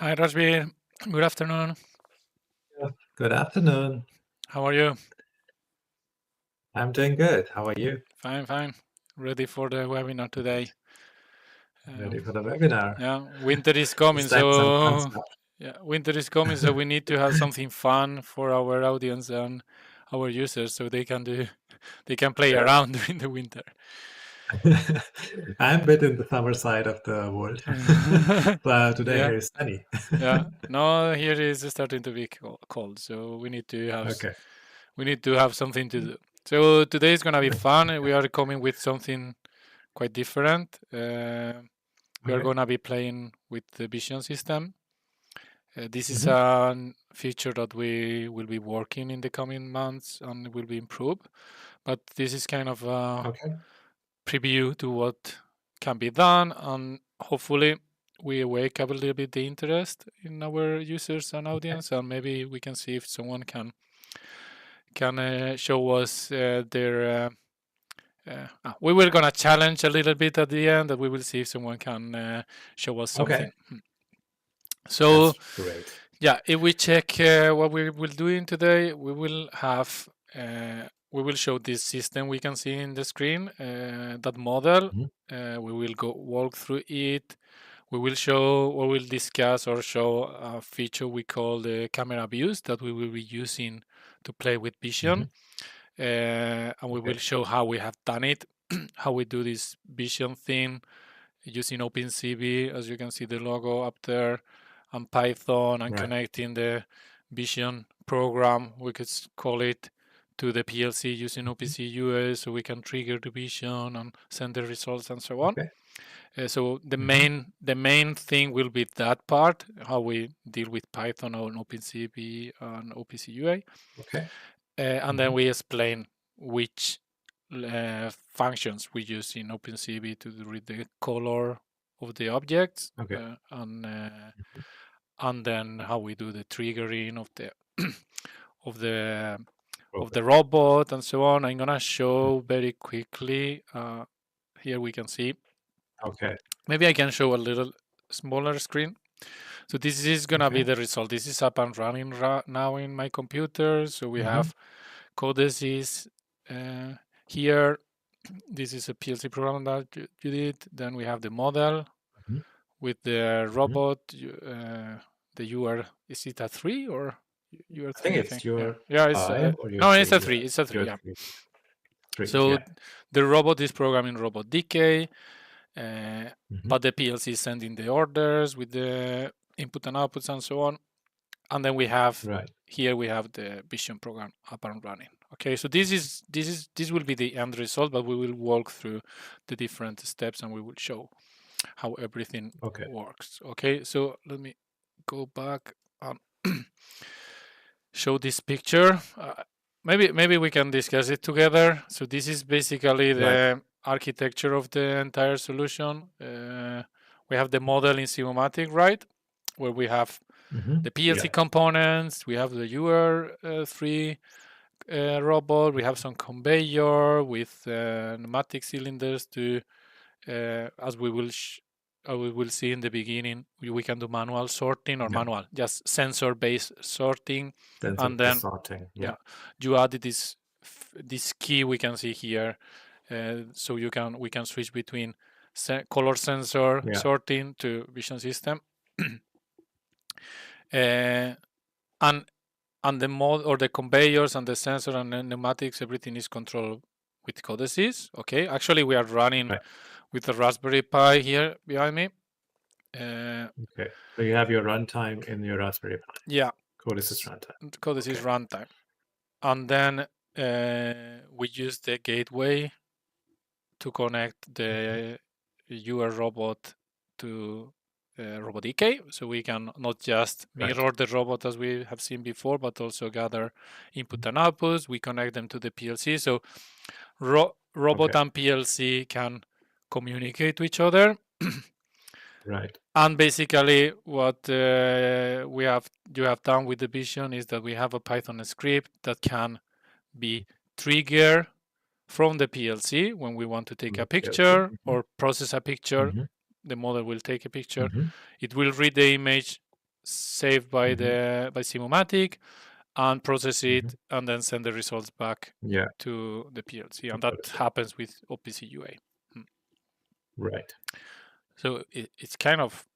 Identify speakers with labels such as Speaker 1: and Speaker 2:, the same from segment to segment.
Speaker 1: Hi, Rajbir. Good afternoon.
Speaker 2: Yeah. Good afternoon.
Speaker 1: How are you?
Speaker 2: I'm doing good. How are you?
Speaker 1: Fine, fine. Ready for the webinar today.
Speaker 2: Ready for the webinar?
Speaker 1: Yeah, winter is coming,
Speaker 2: Is that some fun
Speaker 1: so
Speaker 2: stuff?
Speaker 1: winter is coming, so we need to have something fun for our audience and our users, so they can play
Speaker 2: Yeah.
Speaker 1: around during the winter.
Speaker 2: I'm a bit in the summer side of the world, but today
Speaker 1: Yeah,
Speaker 2: here is sunny.
Speaker 1: yeah. No, here is starting to be cold, so
Speaker 2: Okay.
Speaker 1: we need to have something to do. So today is gonna be fun. We are coming with something quite different. We are
Speaker 2: Okay.
Speaker 1: going to be playing with the vision system. This is
Speaker 2: Mhm.
Speaker 1: a feature that we will be working in the coming months and will be improved. But this is kind of a
Speaker 2: Okay.
Speaker 1: preview to what can be done, and hopefully we wake up a little bit the interest in our users and
Speaker 2: Okay.
Speaker 1: audience, and maybe we can see if someone can show us their. We were gonna challenge a little bit at the end, and we will see if someone can show us
Speaker 2: Okay.
Speaker 1: something. So,
Speaker 2: That's great.
Speaker 1: yeah, if we check what we will doing today, we will have we will show this system we can see in the screen, that model.
Speaker 2: Mhm.
Speaker 1: We will go walk through it. We will show or will discuss or show a feature we call the camera views that we will be using to play with vision.
Speaker 2: Mhm.
Speaker 1: And we will
Speaker 2: Okay.
Speaker 1: show how we have done it, how we do this vision thing using OpenCV, as you can see the logo up there, and Python, and
Speaker 2: Right.
Speaker 1: connecting the vision program, we could call it, to the PLC using
Speaker 2: Mhm.
Speaker 1: OpenCV UA, so we can trigger the vision and send the results and so on.
Speaker 2: Okay.
Speaker 1: So
Speaker 2: Mhm.
Speaker 1: the main thing will be that part, how we deal with Python on OpenCV and OpenCV UA.
Speaker 2: Okay.
Speaker 1: And then
Speaker 2: Mhm.
Speaker 1: we explain which functions we use in OpenCV to read the color of the objects,
Speaker 2: Okay. Mhm.
Speaker 1: and then how we do the triggering of the of the of
Speaker 2: Okay.
Speaker 1: the robot and so on. I'm gonna show very quickly. Here we can see.
Speaker 2: Okay.
Speaker 1: Maybe I can show a little smaller screen. So this is gonna be
Speaker 2: Okay.
Speaker 1: the result. This is up and running now in my computer. So we
Speaker 2: Mhm.
Speaker 1: have codices here. This is a PLC program that you did. Then we have the model
Speaker 2: Mhm.
Speaker 1: with the
Speaker 2: Mhm.
Speaker 1: robot. The UR, is it a 3 or
Speaker 2: I think
Speaker 1: UR3? I
Speaker 2: it's
Speaker 1: think. Yeah,
Speaker 2: your
Speaker 1: yeah. It's
Speaker 2: five or your
Speaker 1: no, it's
Speaker 2: three.
Speaker 1: a
Speaker 2: Yeah.
Speaker 1: 3. It's a 3.
Speaker 2: Your
Speaker 1: Yeah.
Speaker 2: three. Three.
Speaker 1: So
Speaker 2: Yeah.
Speaker 1: the robot is programming robot decay, uh,
Speaker 2: Mhm.
Speaker 1: but the PLC is sending the orders with the input and outputs and so on. And then we have
Speaker 2: Right.
Speaker 1: here we have the vision program up and running. Okay, so this will be the end result, but we will walk through the different steps and we will show how everything
Speaker 2: Okay.
Speaker 1: works. Okay, so let me go back and show this picture. Maybe we can discuss it together. So this is basically
Speaker 2: Right.
Speaker 1: the architecture of the entire solution. We have the model in Simumatik, right, where we have
Speaker 2: Mhm.
Speaker 1: the PLC
Speaker 2: Yeah.
Speaker 1: components. We have the UR3 robot. We have some conveyor with pneumatic cylinders to, as we will see in the beginning, we can do manual sorting or
Speaker 2: Yeah.
Speaker 1: manual, just sensor-based sorting,
Speaker 2: Sensor
Speaker 1: and then
Speaker 2: sorting. Yeah.
Speaker 1: yeah, you added this key we can see here, so we can switch between color sensor
Speaker 2: Yeah.
Speaker 1: sorting to vision system, uh, and the mod or the conveyors and the sensor and the pneumatics, everything is controlled with codices. Okay, actually we are running
Speaker 2: Right.
Speaker 1: with the Raspberry Pi here behind me.
Speaker 2: Okay. So you have your runtime in your Raspberry Pi.
Speaker 1: Yeah,
Speaker 2: Codices runtime.
Speaker 1: codices
Speaker 2: Okay.
Speaker 1: runtime, and then we use the gateway to connect
Speaker 2: Mhm.
Speaker 1: the UR robot to robot EK, so we can not just
Speaker 2: Right.
Speaker 1: mirror the robot as we have seen before, but also gather input
Speaker 2: Mhm.
Speaker 1: and outputs. We connect them to the PLC, so robot
Speaker 2: Okay.
Speaker 1: and PLC can communicate to each other.
Speaker 2: Right.
Speaker 1: And basically, what you have done with the vision is that we have a Python script that can be triggered from the PLC when we want to
Speaker 2: From
Speaker 1: take
Speaker 2: the
Speaker 1: a
Speaker 2: PLC.
Speaker 1: picture
Speaker 2: Mhm.
Speaker 1: or process a picture.
Speaker 2: Mhm.
Speaker 1: The model will take a picture.
Speaker 2: Mhm.
Speaker 1: It will read the image saved by by Simumatik, and process it, and then send the results back to the PLC, and that happens with OPC UA.
Speaker 2: Right.
Speaker 1: So it's kind of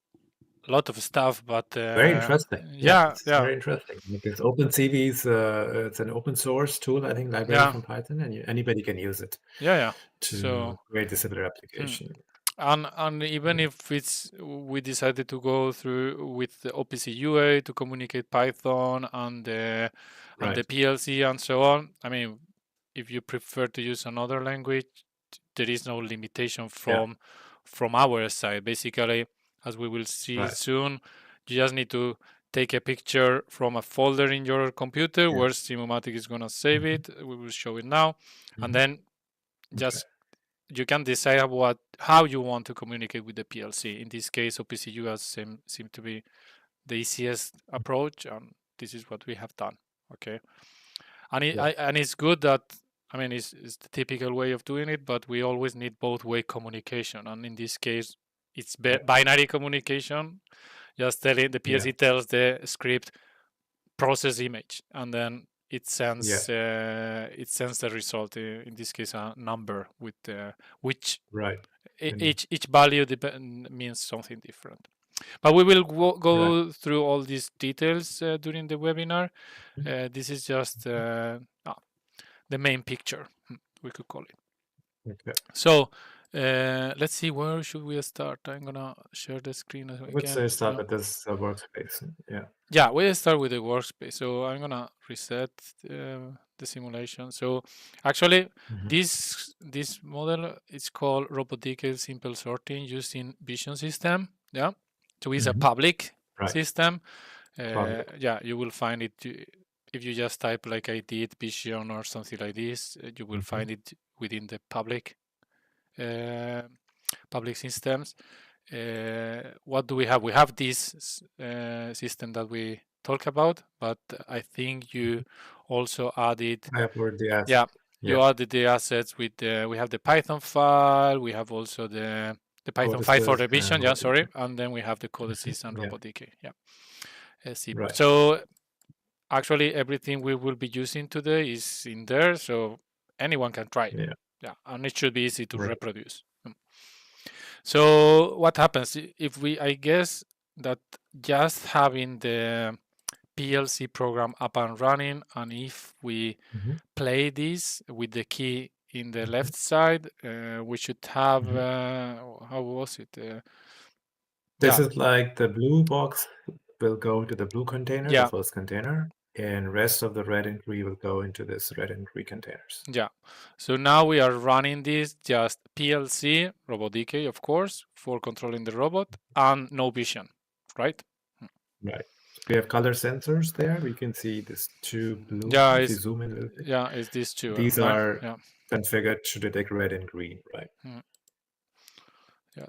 Speaker 1: a lot of stuff, but
Speaker 2: very interesting.
Speaker 1: Yeah,
Speaker 2: very interesting. Because OpenCV is it's an open source tool, I think, library from Python, and anybody can use it. To create the similar application.
Speaker 1: And even if we decided to go through with the OPC UA to communicate Python and the PLC and so on, I mean, if you prefer to use another language, there is no limitation from our side. Basically, as we will see soon, you just need to take a picture from a folder in your computer where Simumatik is going to save it. We will show it now, and then just you can decide how you want to communicate with the PLC. In this case, OPC UA seem to be the easiest approach, and this is what we have done. Okay, and it's good that, I mean, it's the typical way of doing it, but we always need both-way communication, and in this case, it's binary communication. Just telling the PLC tells the script process image, and then it sends the result. In this case, a number with which each value means something different. But we will go through all these details during the webinar. This is just the main picture, we could call it.
Speaker 2: Okay.
Speaker 1: So let's see, where should we start? I'm gonna share the screen again.
Speaker 2: Let's say start with this workspace.
Speaker 1: Yeah, we'll start with the workspace. So I'm gonna reset the simulation. So actually, this model is called Robotic Simple Sorting using Vision System. Yeah, so it's a public system. You will find it if you just type like I did Vision or something like this. You will find it within the public systems. What do we have? We have this system that we talk about, but I think you also added.
Speaker 2: I uploaded the assets.
Speaker 1: You added the assets with we have the Python file. We have also the Python file for revision. And then we have the codices and Robotic. So actually, everything we will be using today is in there, so anyone can try it. And it should be easy to reproduce. So what happens if I guess that just having the PLC program up and running, and if we play this with the key in the left side, we should have, how was it?
Speaker 2: This is like the blue box will go to the blue container, the first container, and rest of the red and green will go into this red and green containers.
Speaker 1: So now we are running this just PLC, Robotic, of course, for controlling the robot, and no vision, right?
Speaker 2: Right. We have color sensors there. We can see these two blue. If you zoom in a little bit.
Speaker 1: It's these two.
Speaker 2: These are configured to detect red and green, right?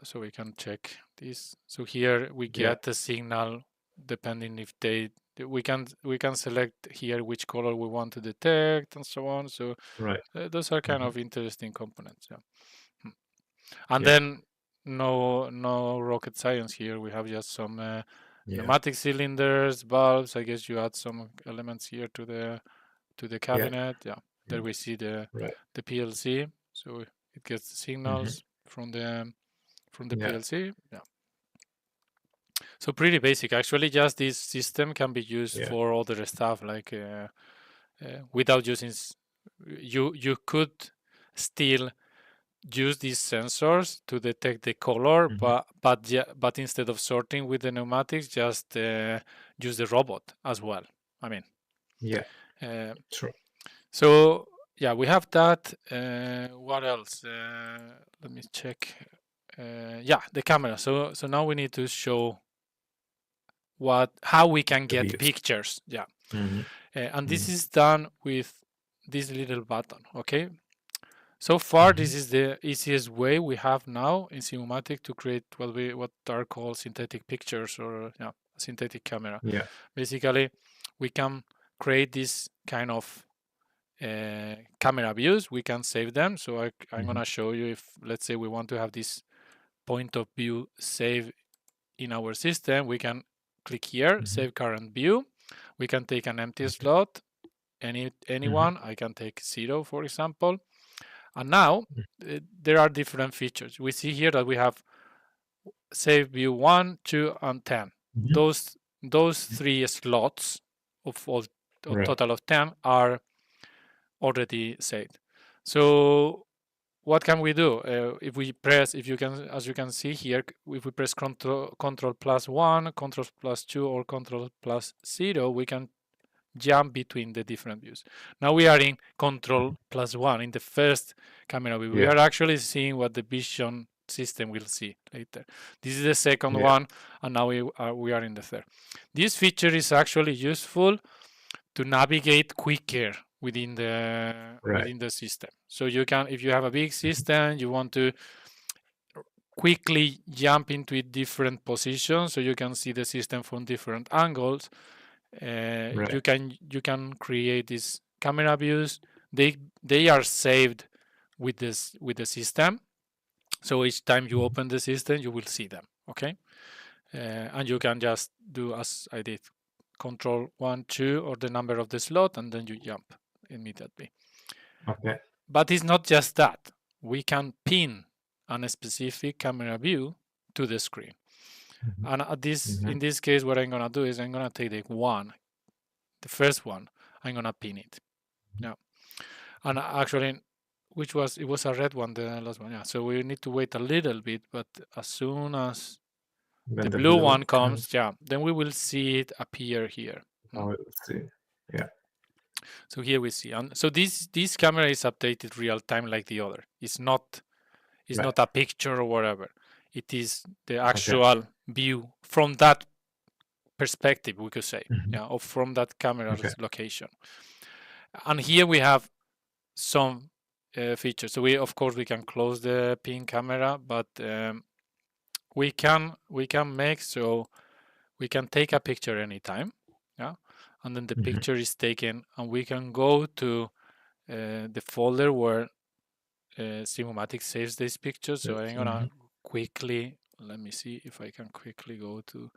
Speaker 1: So we can check this. So here we get the signal depending if we can select here which color we want to detect and so on. So those are kind of interesting components. And then no rocket science here. We have just some pneumatic cylinders, valves. I guess you add some elements here to the cabinet. There we see the PLC. So it gets the signals from the PLC. So pretty basic. Actually, just this system can be used for other stuff, like without using. You could still use these sensors to detect the color, but instead of sorting with the pneumatics, just use the robot as well. I mean,
Speaker 2: true.
Speaker 1: So we have that. What else? Let me check. The camera. So now we need to show how we can get pictures. And this is done with this little button. Okay. So far, this is the easiest way we have now in Simumatik to create what are called synthetic pictures, or a synthetic camera. Basically, we can create this kind of camera views. We can save them. So I'm gonna show you, if let's say we want to have this point of view saved in our system, we can click here, save current view. We can take an empty slot, anyone. I can take 0, for example. And now there are different features. We see here that we have save view 1, 2, and 10. Those 3 slots of a total of 10 are already saved. So what can we do? If we press, as you can see here, if we press Control +1, Control +2, or Control +0, we can jump between the different views. Now we are in Control +1 in the first camera view. We are actually seeing what the vision system will see later. This is the second one, and now we are in the third. This feature is actually useful to navigate quicker within the system. So you can, if you have a big system, you want to quickly jump into different positions, so you can see the system from different angles. You can create these camera views. They are saved with the system. So each time you open the system, you will see them. Okay, and you can just do as I did, Control 1, 2, or the number of the slot, and then you jump immediately.
Speaker 2: Okay.
Speaker 1: But it's not just that. We can pin a specific camera view to the screen. And in this case, what I'm gonna do is I'm gonna take the first one. I'm gonna pin it. Yeah. And actually, it was a red one, the last one. Yeah. So we need to wait a little bit, but as soon as the blue one comes, then we will see it appear here.
Speaker 2: Oh, let's see. Yeah.
Speaker 1: So here we see, and so this camera is updated real time like the other. It's not a picture or whatever. It is the actual view from that perspective, we could say, or from that camera's location. And here we have some features. So of course we can close the pin camera, but we can make so we can take a picture anytime, and then the picture is taken, and we can go to the folder where Simumatik saves this picture. So I'm gonna quickly, let me see if I can quickly go to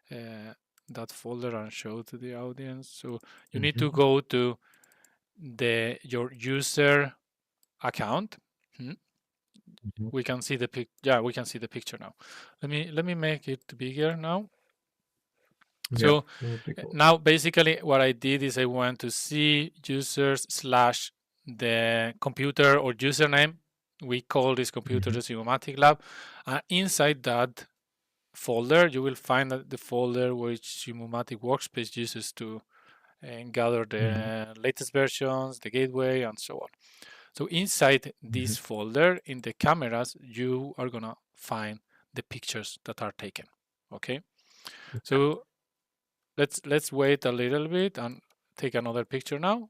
Speaker 1: that folder and show to the audience. So you need to go to your user account. We can see the we can see the picture now. Let me make it bigger now. So now basically what I did is I went to see users / the computer or username. We call this computer the Simumatik lab. And inside that folder, you will find the folder which Simumatik workspace uses to gather the latest versions, the gateway, and so on. So inside this folder, in the cameras, you are gonna find the pictures that are taken. Okay. So let's wait a little bit and take another picture now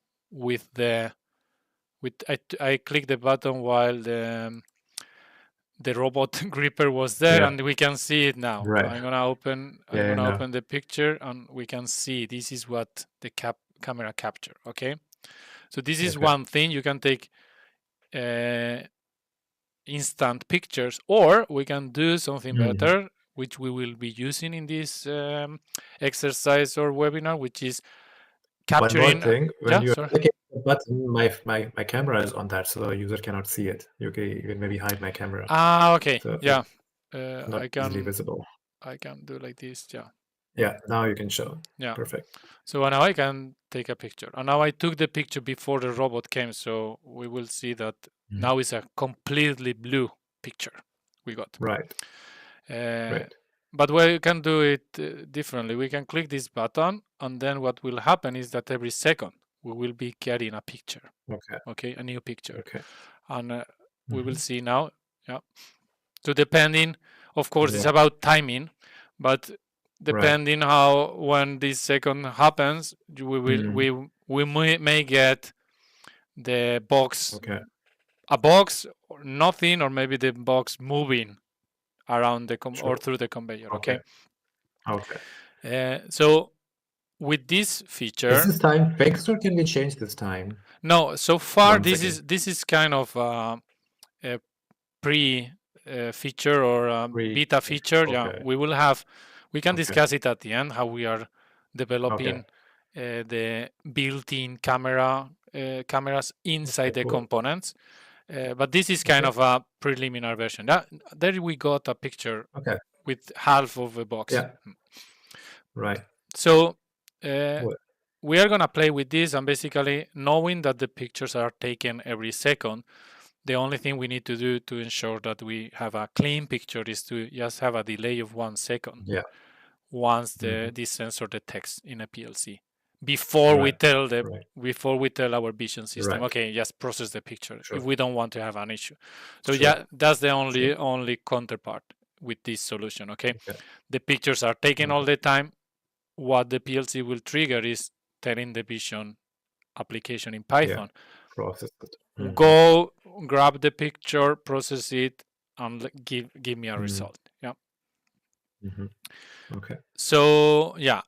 Speaker 1: I click the button while the robot gripper was there, and we can see it now. I'm gonna open the picture, and we can see this is what the camera capture. Okay, so this is one thing. You can take instant pictures, or we can do something better, which we will be using in this exercise or webinar, which is capturing.
Speaker 2: One more thing, when you're clicking the button, my camera is on that, so the user cannot see it. You can maybe hide my camera.
Speaker 1: Okay. So
Speaker 2: I can easily visible.
Speaker 1: I can do like this.
Speaker 2: Yeah. Now you can show. Yeah. Perfect.
Speaker 1: So now I can take a picture, and now I took the picture before the robot came. So we will see that now it's a completely blue picture we got.
Speaker 2: Right.
Speaker 1: But we can do it differently. We can click this button, and then what will happen is that every second we will be getting a picture. Okay, a new picture.
Speaker 2: Okay.
Speaker 1: And we will see now. Yeah. So depending, of course, it's about timing, but depending how when this second happens, we may get the box, a box or nothing, or maybe the box moving around the or through the conveyor. Okay. So with this feature,
Speaker 2: is this time fixed, or can we change this time?
Speaker 1: No, so far this is kind of a pre feature or beta feature. We will have We can discuss it at the end, how we are developing the built-in cameras inside the components. But this is kind of a preliminary version. There we got a picture with half of a box.
Speaker 2: Yeah. Right.
Speaker 1: So we are going to play with this, and basically knowing that the pictures are taken every second, the only thing we need to do to ensure that we have a clean picture is to just have a delay of 1 second.
Speaker 2: Yeah.
Speaker 1: Once this sensor detects in a PLC, before we tell our vision system, okay, just process the picture if we don't want to have an issue. So yeah, that's the only counterpart with this solution. Okay, the pictures are taken all the time. What the PLC will trigger is telling the vision application in Python,
Speaker 2: process it.
Speaker 1: Go grab the picture, process it, and give me a result. Yeah.
Speaker 2: Okay.
Speaker 1: So yeah,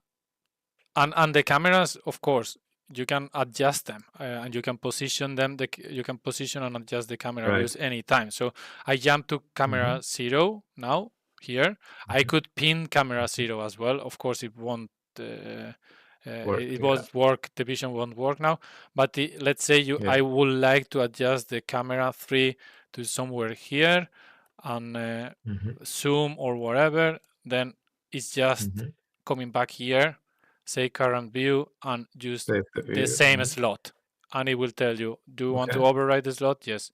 Speaker 1: and the cameras, of course, you can adjust them and you can position them. You can position and adjust the camera views anytime. So I jump to camera 0 now here. I could pin camera 0 as well. Of course, it won't. It won't work. The vision won't work now. But let's say I would like to adjust the camera 3 to somewhere here and zoom or whatever. Then it's just coming back here, say current view, and use the same slot. And it will tell you, do you want to override the slot? Yes.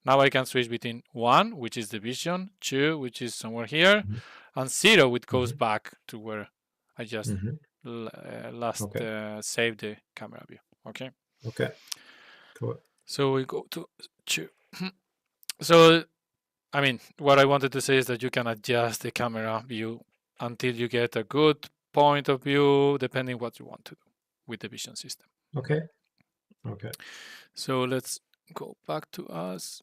Speaker 1: Now I can switch between 1, which is the vision, 2, which is somewhere here, and 0, which goes back to where I just saved the camera view. Okay.
Speaker 2: Okay. Cool.
Speaker 1: So we go to 2. So, I mean, what I wanted to say is that you can adjust the camera view until you get a good point of view, depending what you want to do with the vision system.
Speaker 2: Okay. Okay.
Speaker 1: So let's go back to us.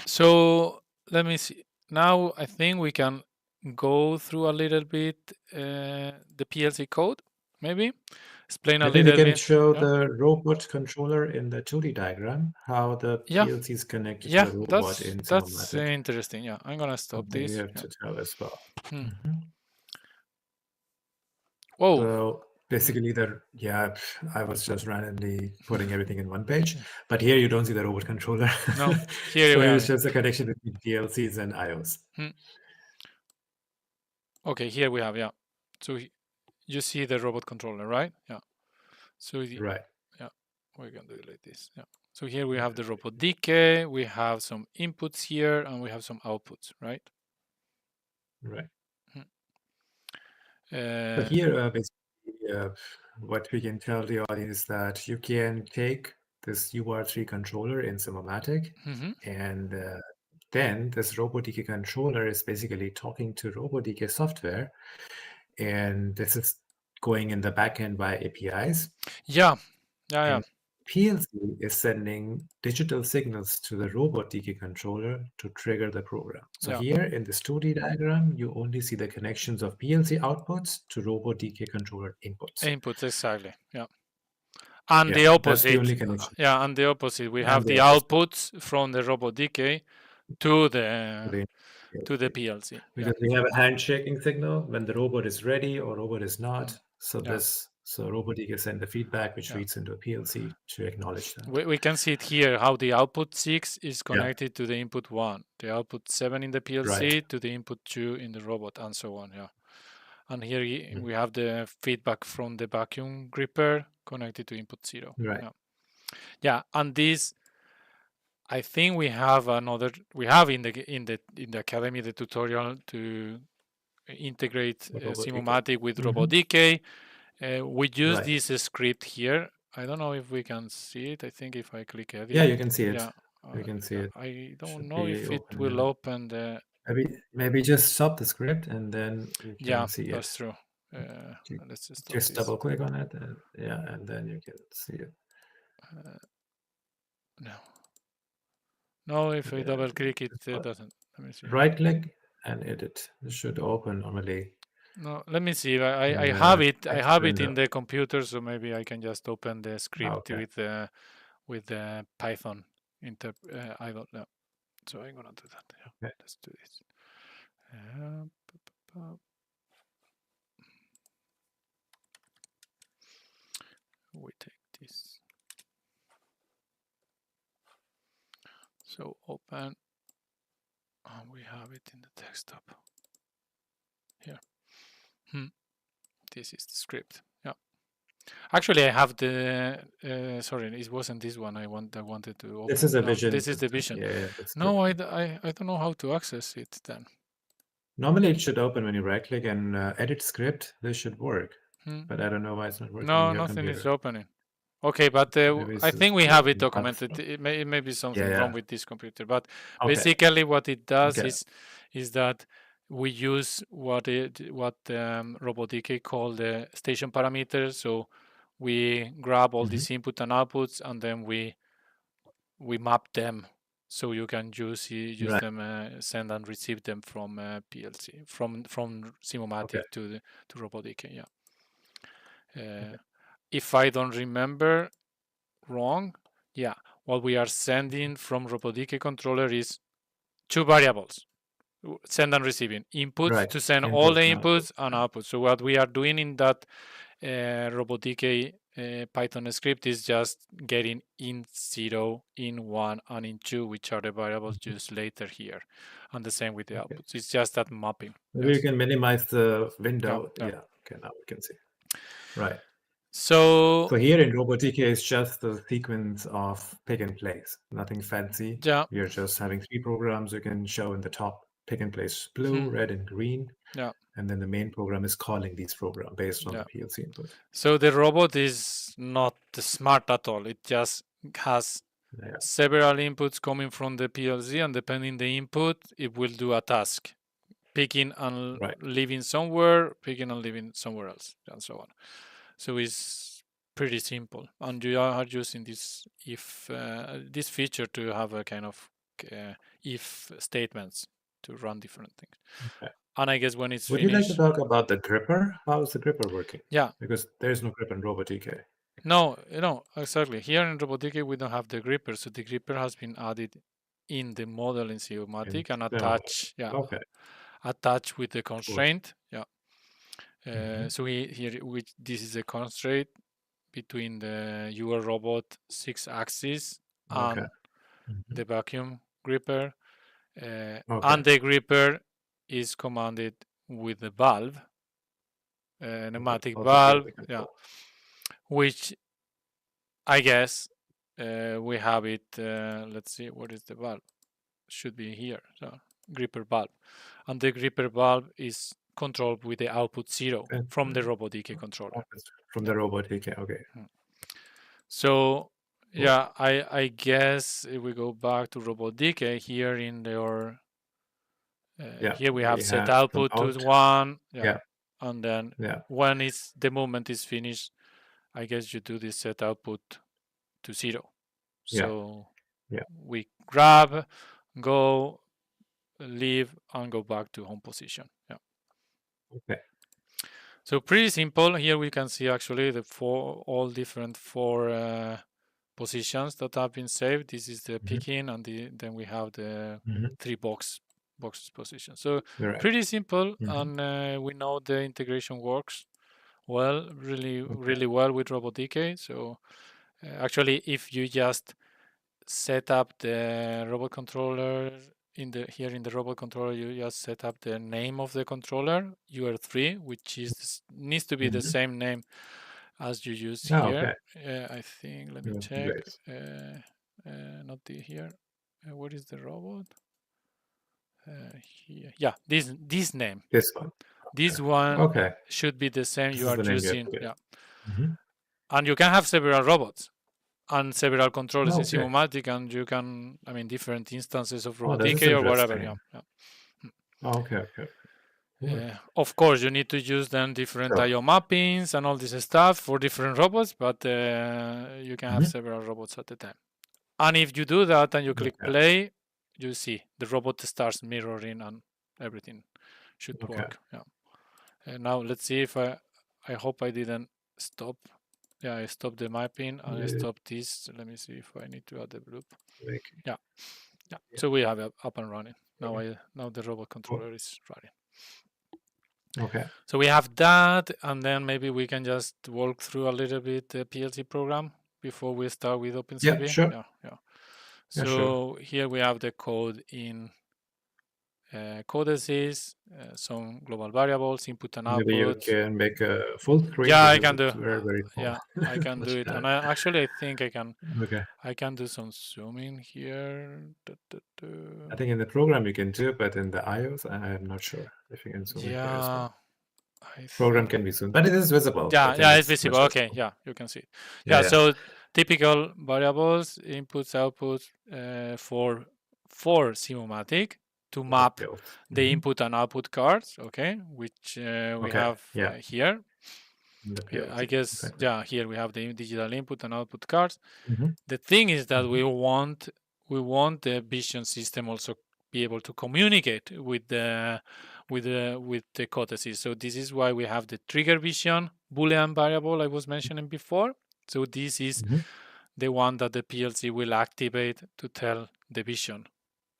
Speaker 1: So let me see. Now I think we can go through a little bit the PLC code, maybe explain a little bit.
Speaker 2: I think we can show the robot controller in the 2D diagram, how the PLC is connected to the robot in Simumatik.
Speaker 1: That's interesting. Yeah, I'm gonna stop this.
Speaker 2: You have to tell as well.
Speaker 1: Whoa.
Speaker 2: So basically, I was just randomly putting everything in one page, but here you don't see the robot controller.
Speaker 1: No, here
Speaker 2: so it's just a connection between PLCs and IOs.
Speaker 1: Okay, here we have, So you see the robot controller, right? Yeah. So
Speaker 2: right.
Speaker 1: Yeah, we're gonna do it like this. Yeah. So here we have the robot DK, we have some inputs here, and we have some outputs, right?
Speaker 2: Right. So here, basically, what we can tell the audience is that you can take this UR3 controller in Simumatik, and then this RoboDK controller is basically talking to RoboDK software, and this is going in the backend by APIs.
Speaker 1: Yeah.
Speaker 2: PLC is sending digital signals to the RoboDK controller to trigger the program. So here in this 2D diagram, you only see the connections of PLC outputs to RoboDK controller inputs.
Speaker 1: Inputs, exactly. Yeah. And the opposite.
Speaker 2: That's the only connection.
Speaker 1: Yeah, and the opposite. We have the outputs from the RoboDK to the PLC.
Speaker 2: Because we have a handshaking signal when the robot is ready or robot is not. So RoboDK send the feedback which reads into a PLC to acknowledge that.
Speaker 1: We can see it here how the output 6 is connected to the input 1, the output 7 in the PLC to the input 2 in the robot, and so on. Yeah. And here we have the feedback from the vacuum gripper connected to input 0.
Speaker 2: Right.
Speaker 1: Yeah, and this, I think we have in the academy the tutorial to integrate Simumatik with RoboDK. We use this script here. I don't know if we can see it. I think if I click edit.
Speaker 2: Yeah, you can see it. You can see it.
Speaker 1: I don't know if it will open the.
Speaker 2: Maybe just stop the script and then you can see it.
Speaker 1: Yeah, that's true. Let's
Speaker 2: just double click on it, and then you can see it.
Speaker 1: No, if I double click it doesn't. Let me see.
Speaker 2: Right click and edit. It should open normally.
Speaker 1: No, let me see. I have it. I have it in the computer, so maybe I can just open the script with the Python. I don't know. So I'm gonna do that. Yeah. Let's do this. and we have it in the desktop here. This is the script. Yeah. Actually, I have the. Sorry, it wasn't this one. I wanted to open.
Speaker 2: This is a
Speaker 1: no,
Speaker 2: vision.
Speaker 1: This is the vision.
Speaker 2: Yeah, that's
Speaker 1: no,
Speaker 2: good.
Speaker 1: I don't know how to access it then.
Speaker 2: Normally, it should open when you right-click and edit script. This should work, but I don't know why it's not working on
Speaker 1: No,
Speaker 2: your
Speaker 1: nothing
Speaker 2: computer.
Speaker 1: is opening. Okay, but I think we have it documented. It may be something wrong with this computer, but basically what it does is that we use what Robotdk called the station parameters. So we grab all these input and outputs, and then we map them so you can use them, send and receive them from PLC, from Simumatik to Robotdk. Yeah. If I don't remember wrong, yeah, what we are sending from Robotdk controller is two variables, send and receiving, inputs to send all the inputs and outputs. So what we are doing in that Robotdk Python script is just getting int0, int1, and int2, which are the variables used later here, and the same with the outputs. It's just that mapping.
Speaker 2: Maybe you can minimize the window. Yeah. Okay, now we can see. Right. So here in Robotdk, it's just the sequence of pick and place, nothing fancy.
Speaker 1: Yeah.
Speaker 2: You're just having 3 programs you can show in the top: pick and place blue, red, and green.
Speaker 1: Yeah.
Speaker 2: And then the main program is calling these programs based on the PLC input.
Speaker 1: So the robot is not smart at all. It just has several inputs coming from the PLC, and depending the input, it will do a task, picking and leaving somewhere, picking and leaving somewhere else, and so on. So it's pretty simple, and you are using this this feature to have a kind of if statements to run different things.
Speaker 2: Okay.
Speaker 1: And I guess when it's
Speaker 2: finished. Would you like to talk about the gripper? How is the gripper working?
Speaker 1: Yeah.
Speaker 2: Because there's no gripper in Robotdk.
Speaker 1: No, exactly. Here in Robotdk, we don't have the gripper, so the gripper has been added in the model in Simumatik and attached. Yeah. Okay. Attached with the constraint. Yeah. So this is a constraint between the UR robot 6-axis and the vacuum gripper, and the gripper is commanded with the valve, pneumatic valve, which I guess we have it. Let's see, what is the valve? Should be here. So gripper valve, and the gripper valve is controlled with the output 0 from the Robotdk controller.
Speaker 2: From the Robotdk, okay.
Speaker 1: So yeah, I guess if we go back to Robotdk here in their here we have set output to 1, and then when the movement is finished, I guess you do this set output to 0. So we grab, go, leave, and go back to home position. Yeah. Okay. So pretty simple. Here we can see actually the all different 4 positions that have been saved. This is the picking, and then we have the 3 boxes position. So pretty simple, and we know the integration works well, really well with Robotdk. So actually, if you just set up the robot controller here in the robot controller, you just set up the name of the controller, UR3, which needs to be the same name as you use here. I think, let me check. Not here. What is the robot? Here. Yeah, this name.
Speaker 2: This one.
Speaker 1: This one should be the same you are using. Yeah. And you can have several robots and several controllers in Simumatik, and you can, different instances of Robotdk or whatever. Yeah. Of course, you need to use then different I/O mappings and all this stuff for different robots, but you can have several robots at a time. And if you do that and you click play, you see the robot starts mirroring and everything should work. Yeah. And now let's see if I hope I didn't stop. Yeah, I stopped the mapping and I stopped this. Let me see if I need to add the loop. Yeah. So we have it up and running. Now the robot controller is running. Okay. So we have that, and then maybe we can just walk through a little bit the PLC program before we start with OpenCV.
Speaker 2: Yeah, sure.
Speaker 1: Yeah. So
Speaker 2: sure.
Speaker 1: here we have the code in codices, some global variables, input and
Speaker 2: Maybe you
Speaker 1: output.
Speaker 2: can make a full screen
Speaker 1: Yeah, I
Speaker 2: because
Speaker 1: can do.
Speaker 2: it's very, very small.
Speaker 1: Yeah, I can do it. And I think
Speaker 2: Okay.
Speaker 1: I can do some zooming here.
Speaker 2: I think in the program you can do, but in the iOS, I'm not sure if you can zoom it there as well.
Speaker 1: I
Speaker 2: Program
Speaker 1: think.
Speaker 2: can be zoomed, but it is visible. I
Speaker 1: Yeah,
Speaker 2: think
Speaker 1: it's
Speaker 2: it's
Speaker 1: visible.
Speaker 2: much
Speaker 1: Okay,
Speaker 2: visible.
Speaker 1: yeah, you can see it.
Speaker 2: Yeah,
Speaker 1: So typical variables, inputs, outputs for Simumatic to map
Speaker 2: built.
Speaker 1: the input and output cards. Okay, which we
Speaker 2: Okay.
Speaker 1: have
Speaker 2: Yeah.
Speaker 1: here.
Speaker 2: In the PLC.
Speaker 1: I guess
Speaker 2: Exactly.
Speaker 1: yeah. Here we have the digital input and output cards.
Speaker 2: Mhm.
Speaker 1: The thing is that we want the vision system also be able to communicate with the codices. So this is why we have the trigger vision boolean variable I was mentioning before. So this is the one that the PLC will activate to tell the vision.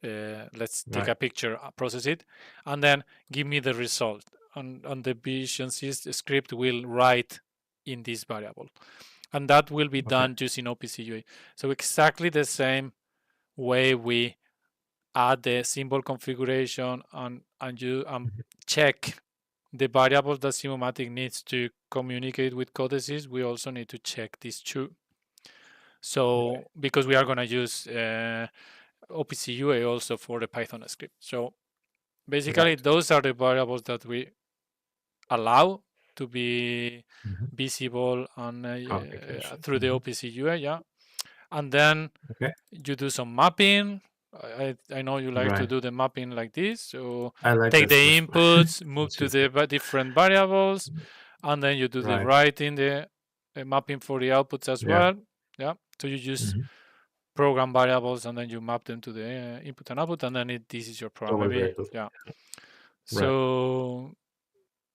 Speaker 1: Let's take a picture, process it, and then give me the result. And the vision script will write in this variable. And that will be done using OPC UA. So exactly the same way we add the symbol configuration and check the variables that Simumatic needs to communicate with codices, we also need to check these two. So because we are going to use OPC UA also for the Python script. So basically, those are the variables that we allow to be visible on through the OPC UA, yeah. And then you do some mapping. I know you like to do the mapping like this. So take the inputs, move to the different variables, and then you do the writing, the mapping for the outputs as well. Yeah. So you use program variables and then you map them to the input and output, and then this is your program. Maybe, yeah. So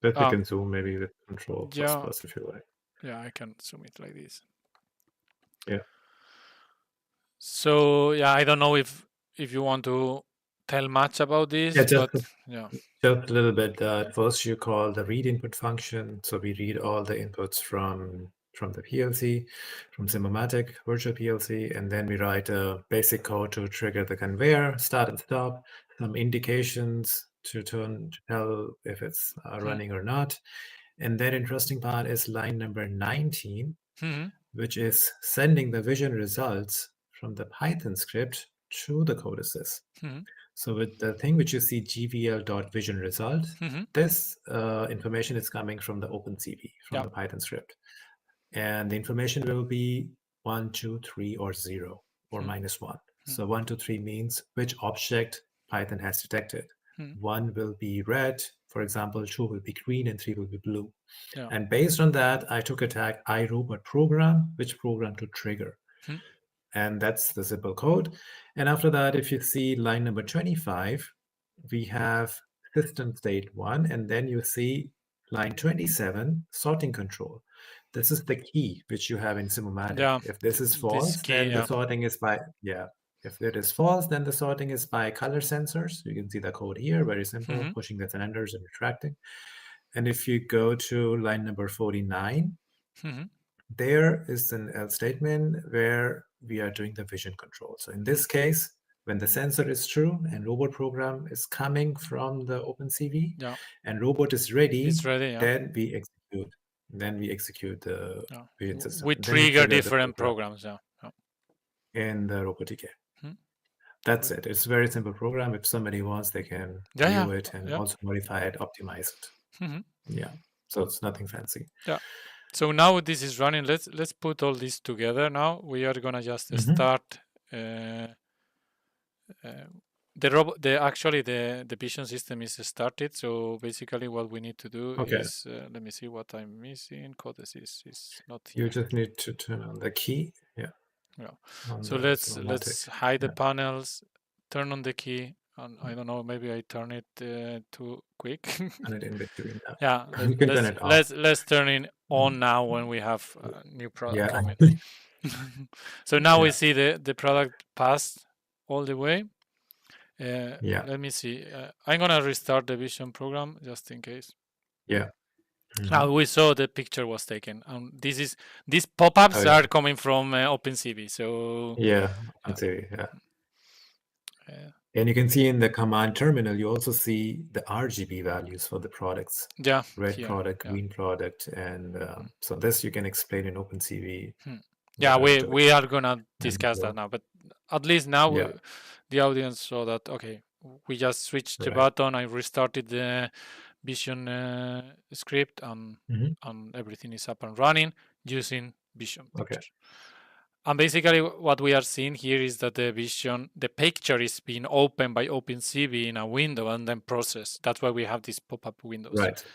Speaker 2: that we can zoom maybe with Control plus if you like.
Speaker 1: Yeah, I can zoom it like this.
Speaker 2: Yeah.
Speaker 1: So yeah, I don't know if you want to tell much about this, but yeah.
Speaker 2: Just a little bit. First, you call the read input function. So we read all the inputs from the PLC, from Simumatic virtual PLC, and then we write a basic code to trigger the conveyor, start and stop, some indications to tell if it's running or not. And then interesting part is line number 19, which is sending the vision results from the Python script to the codices. So with the thing which you see gvl.vision result, this information is coming from the OpenCV, from the Python script. And the information will be 1, 2, 3, or 0, or -1. So 1, 2, 3 means which object Python has detected. 1 will be red, for example, 2 will be green, and 3 will be blue. And based on that, I took a tag iRobot program, which program to trigger. And that's the simple code. And after that, if you see line number 25, we have system state 1, and then you see line 27, sorting control. This is the key which you have in Simumatic.
Speaker 1: Yeah,
Speaker 2: if this is false, then the sorting is by, if it is false, then the sorting is by color sensors. You can see the code here, very simple, pushing the cylinders and retracting. And if you go to line number 49, there is an else statement where we are doing the vision control. So in this case, when the sensor is true and robot program is coming from the OpenCV and robot is ready, then we execute. Then we execute the vision system.
Speaker 1: We trigger different programs.
Speaker 2: In the robotic. That's it. It's a very simple program. If somebody wants, they can view it and also modify it, optimize it. Yeah. So it's nothing fancy.
Speaker 1: Yeah. So now this is running. Let's put all this together. Now we are gonna just start the vision system is started. So basically, what we need to do is let me see what I'm missing. Codices is not here.
Speaker 2: You just need to turn on the key. Yeah.
Speaker 1: So let's hide the panels, turn on the key, and I don't know, maybe I turn it too quick.
Speaker 2: Turn it in between.
Speaker 1: Yeah,
Speaker 2: you can turn it off.
Speaker 1: Let's turn it on now when we have a new product coming. So now we see the product passed all the way. Let me see. I'm gonna restart the vision program just in case.
Speaker 2: Yeah.
Speaker 1: Now we saw the picture was taken. These pop-ups are coming from OpenCV. So
Speaker 2: OpenCV, yeah. And you can see in the command terminal, you also see the RGB values for the products.
Speaker 1: Yeah,
Speaker 2: Red
Speaker 1: here,
Speaker 2: product,
Speaker 1: yeah.
Speaker 2: green product, and so this you can explain in OpenCV.
Speaker 1: Yeah, we are gonna discuss that now, but at least now the audience saw that, okay, we just switched the button, I restarted the Vision script, and everything is up and running using Vision pictures. And basically what we are seeing here is that the picture is being opened by OpenCV in a window and then processed. That's why we have these pop-up windows.
Speaker 2: Right.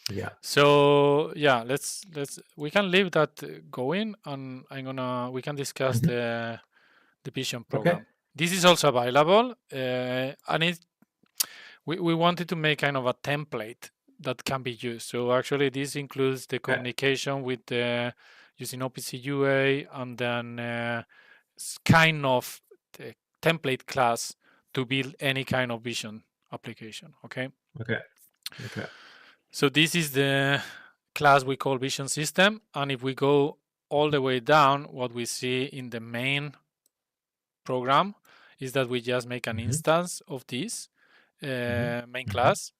Speaker 2: Yeah.
Speaker 1: So yeah, we can leave that going, and we can discuss the Vision program.
Speaker 2: Okay.
Speaker 1: This is also available, and we wanted to make kind of a template that can be used. So actually, this includes the communication with using OPC UA, and then kind of the template class to build any kind of Vision application. Okay. So this is the class we call Vision System, and if we go all the way down, what we see in the main program is that we just make an instance of this main class,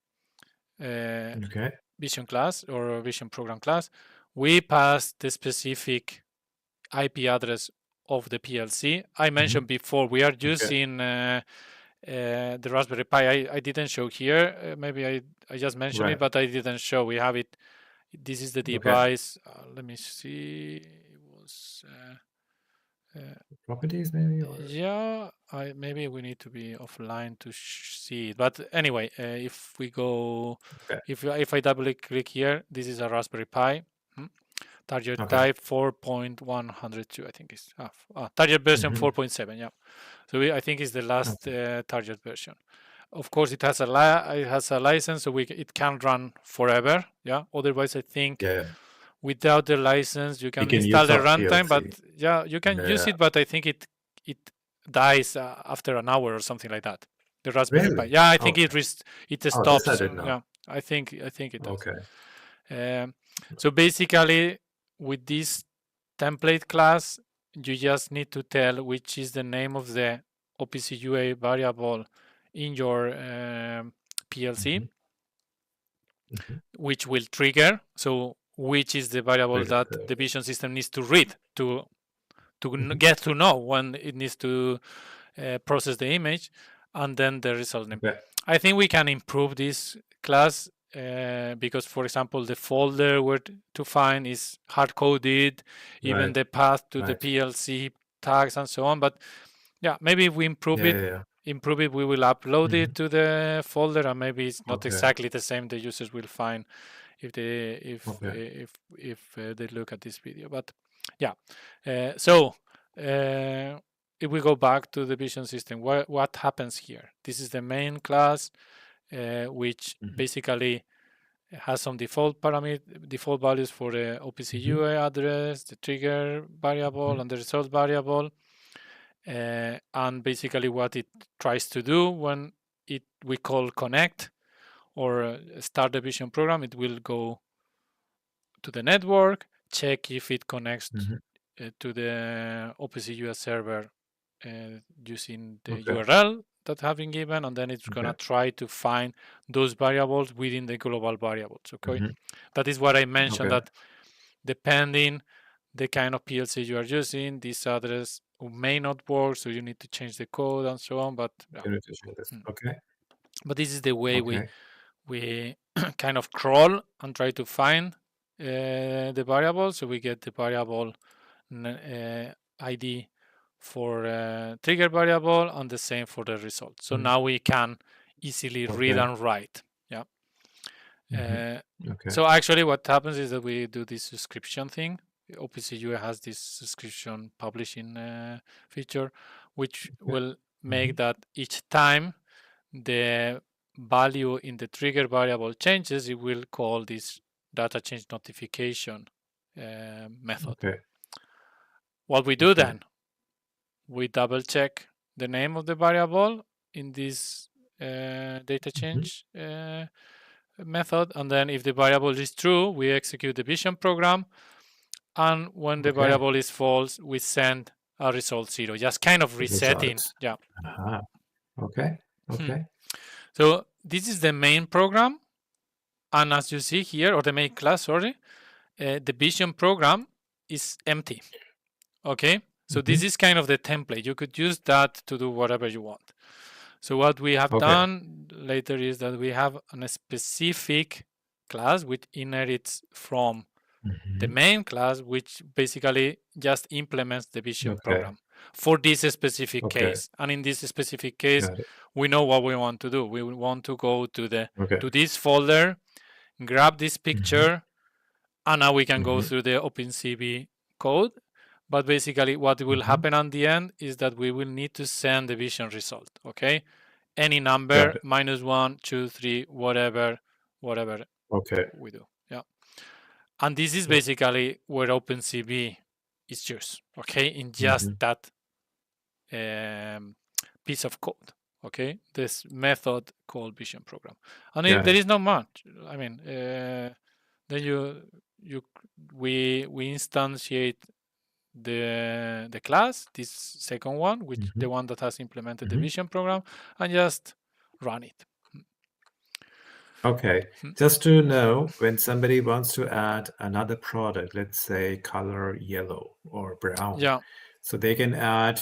Speaker 1: Vision class or Vision program class. We pass the specific IP address of the PLC. I mentioned before we are using the Raspberry Pi. I didn't show here. Maybe I just mentioned it, but I didn't show. We have it. This is the device. Let me see. It was
Speaker 2: properties maybe.
Speaker 1: Yeah, maybe we need to be offline to see it. But anyway, if we go, if I double click here, this is a Raspberry Pi. Target type 4.102, I think is target version 4.7. Yeah, so I think it's the last target version. Of course, it has a license, so it can run forever. Yeah, otherwise I think without the license you can install the runtime, but yeah, you can use it, but I think it dies after an hour or something like that. The Raspberry Pi. Yeah, I think it stops. Yeah, I think it does. So basically, with this template class, you just need to tell which is the name of the OPC UA variable in your PLC, which will trigger. So which is the variable that the Vision system needs to read to get to know when it needs to process the image, and then the result name. I think we can improve this class because, for example, the folder where to find is hard-coded, even the path to the PLC tags and so on. But yeah, maybe if we improve it, we will upload it to the folder, and maybe it's not exactly the same the users will find if they look at this video. But yeah, so if we go back to the Vision system, what happens here? This is the main class, which basically has some default values for the OPC UA address, the trigger variable, and the result variable. And basically what it tries to do when we call connect or start the Vision program, it will go to the network, check if it connects to the OPC UA server using the URL that have been given, and then it's gonna try to find those variables within the global variables. Okay, that is what I mentioned, that depending the kind of PLC you are using, this address may not work, so you need to change the code and so on. But but this is the way we kind of crawl and try to find the variable. So we get the variable ID for trigger variable and the same for the result. So now we can easily read and write. Yeah. So actually what happens is that we do this subscription thing. OPC UA has this subscription publishing feature, which will make that each time the value in the trigger variable changes, it will call this data change notification method. What we do then, we double check the name of the variable in this data change method, and then if the variable is true, we execute the Vision program, and when the variable is false, we send a result 0, just kind of resetting. Yeah.
Speaker 2: Okay. Okay.
Speaker 1: So this is the main program, and as you see here, or the main class, sorry, the vision program is empty. Okay, so this is kind of the template. You could use that to do whatever you want. So what we have done later is that we have a specific class which inherits from the main class, which basically just implements the vision program for this specific case. And in this specific case, we know what we want to do. We want to go to the to this folder, grab this picture, and now we can go through the OpenCV code. But basically, what will happen at the end is that we will need to send the vision result. Okay, any number, -1, 2, 3, whatever we do. Yeah, and this is basically where OpenCV is used. Okay, in just that piece of code. Okay, this method called vision program, and there is not much. I mean, then we instantiate the class, this second one, which the one that has implemented the vision program, and just run it.
Speaker 2: Okay, just to know, when somebody wants to add another product, let's say color yellow or brown, so they can add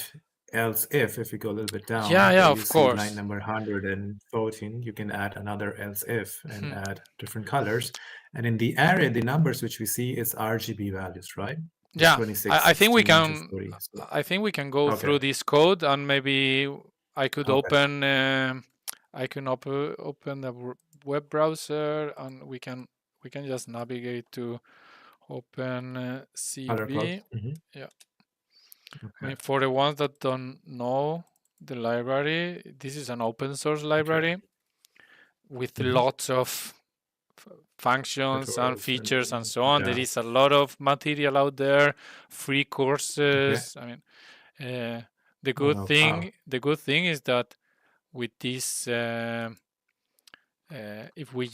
Speaker 2: else if we go a little bit down,
Speaker 1: of course.
Speaker 2: line number 114, you can add another else if and add different colors. And in the array, the numbers which we see is RGB values, right?
Speaker 1: Yeah, 26, I think we can. I think we can go through this code, and maybe I could open. I can open the web browser, and we can just navigate to OpenCV. Yeah. I mean, for the ones that don't know the library, this is an open source library with lots of functions and features and so on. There is a lot of material out there, free courses. I mean, the good thing is that with this, if we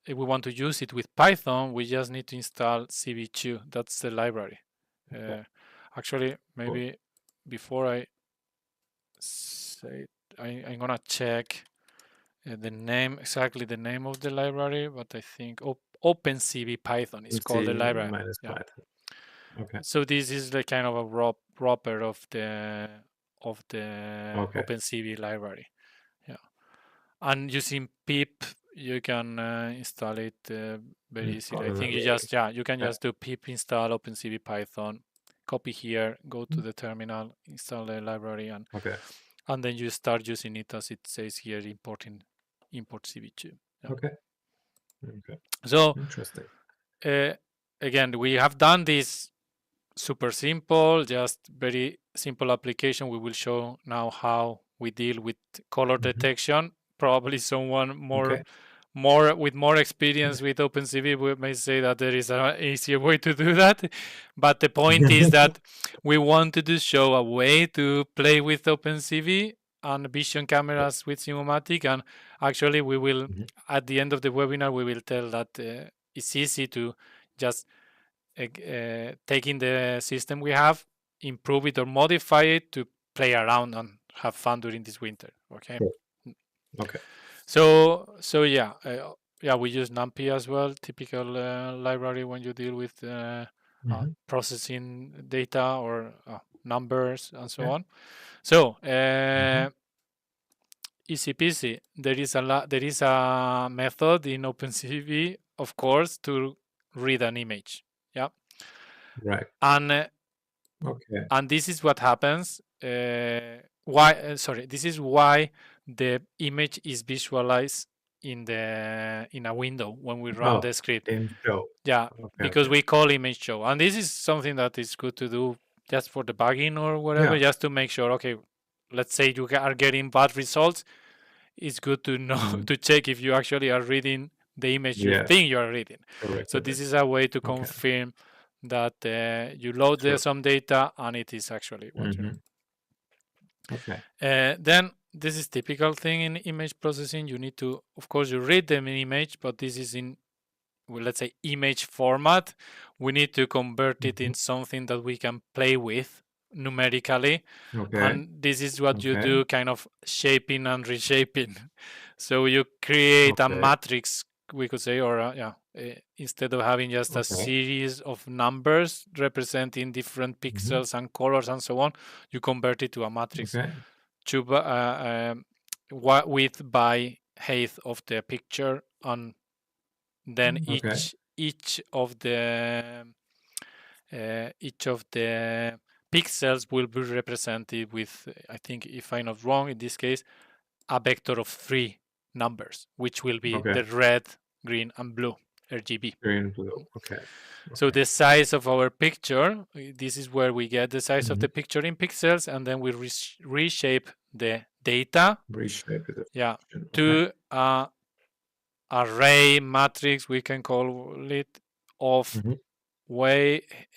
Speaker 1: want to use it with Python, we just need to install CV2. That's the library. Actually, maybe before I say, I'm gonna check the name of the library, but I think OpenCV Python is called the library.
Speaker 2: Python. Okay.
Speaker 1: So this is the kind of a wrapper of the OpenCV library. Yeah, and using pip, you can install it very easily. I think you can just do pip install OpenCV Python, copy here, go to the terminal, install the library, and then you start using it as it says here, import CV2. Yeah.
Speaker 2: Okay.
Speaker 1: So
Speaker 2: interesting.
Speaker 1: Again, we have done this super simple, just very simple application. We will show now how we deal with color detection. Probably someone with more experience with OpenCV may say that there is an easier way to do that, but the point is that we wanted to show a way to play with OpenCV and vision cameras with Simumatik, and actually we will at the end of the webinar we will tell that it's easy to just taking the system we have, improve it or modify it to play around and have fun during this winter. Okay.
Speaker 2: Okay.
Speaker 1: So yeah, we use NumPy as well, typical library when you deal with processing data or numbers and so on. So easy peasy. There is a method in OpenCV, of course, to read an image. Yeah.
Speaker 2: Right.
Speaker 1: And and this is what happens. This is why the image is visualized in a window when we run the script.
Speaker 2: In show.
Speaker 1: Yeah, because we call image show, and this is something that is good to do just for debugging or whatever, just to make sure. Okay, let's say you are getting bad results. It's good to know to check if you actually are reading the image you think you are reading. So this is a way to confirm that you load some data and it is actually what you. Then this is typical thing in image processing. You need to, of course, you read them in image, but this is in, well, let's say, image format. We need to convert it in something that we can play with. numerically.
Speaker 2: Okay.
Speaker 1: And this is what you do, kind of shaping and reshaping. So you create a matrix, we could say, or instead of having just a series of numbers representing different pixels and colors and so on, you convert it to a matrix to width by height of the picture, and then each of the pixels will be represented with, I think, if I'm not wrong, in this case, a vector of 3 numbers, which will be the red, green, and blue, RGB.
Speaker 2: Green, blue, okay.
Speaker 1: So the size of our picture, this is where we get the size of the picture in pixels, and then we reshape the data.
Speaker 2: Reshape it.
Speaker 1: Yeah, to array matrix, we can call it, of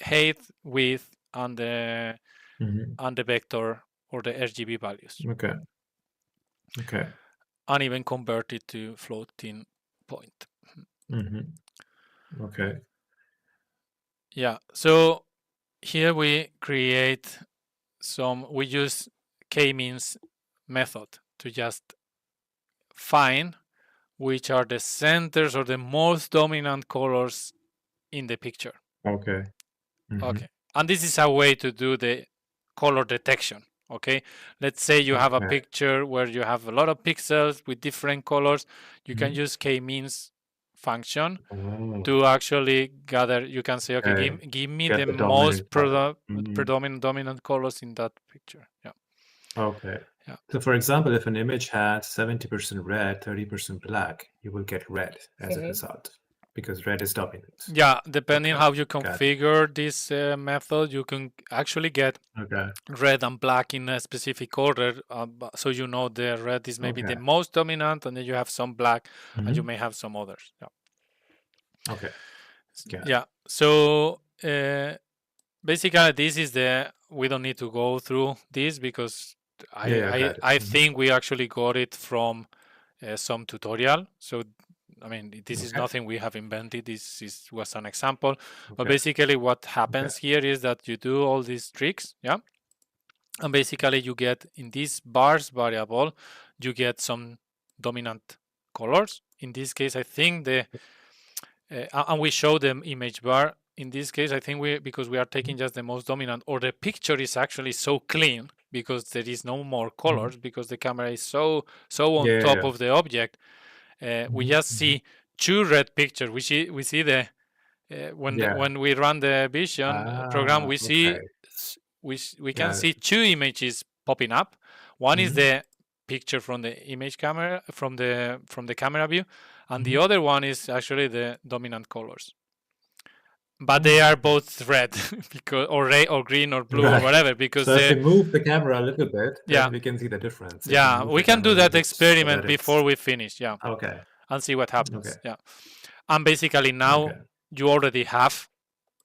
Speaker 1: height, width, and the vector or the RGB values.
Speaker 2: Okay.
Speaker 1: And even convert it to floating point.
Speaker 2: Okay.
Speaker 1: Yeah. So here we create we use k-means method to just find which are the centers or the most dominant colors in the picture.
Speaker 2: Okay.
Speaker 1: Okay. And this is a way to do the color detection. Okay. Let's say you have a picture where you have a lot of pixels with different colors. You can use k-means function to actually gather. You can say, okay, give me the most predominant dominant colors in that picture. Yeah.
Speaker 2: Okay.
Speaker 1: Yeah.
Speaker 2: So for example, if an image has 70% red, 30% black, you will get red as a result, because red is dominant.
Speaker 1: Yeah, depending how you configure this method, you can actually get red and black in a specific order. So you know the red is maybe the most dominant, and then you have some black, and you may have some others. Yeah.
Speaker 2: Okay.
Speaker 1: Yeah. So basically, this is we don't need to go through this because I think we actually got it from some tutorial. So I mean, this is nothing we have invented. This was an example. But basically what happens here is that you do all these tricks, yeah? And basically you get, in this bars variable, you get some dominant colors. In this case, I think and we show the image bar. In this case, I think because we are taking just the most dominant, or the picture is actually so clean because there is no more colors, because the camera is so on top of the object. We just see 2 red pictures. We see the when we run the vision program, we see we can see 2 images popping up. One is the picture from the image camera, from the camera view, and the other one is actually the dominant colors. But they are both red, because or red or green or blue or whatever. Because
Speaker 2: so if we move the camera a little bit, then we can see the difference.
Speaker 1: Yeah, we can do that experiment before we finish. Yeah.
Speaker 2: Okay.
Speaker 1: And see what happens. Okay. Yeah. And basically now you already have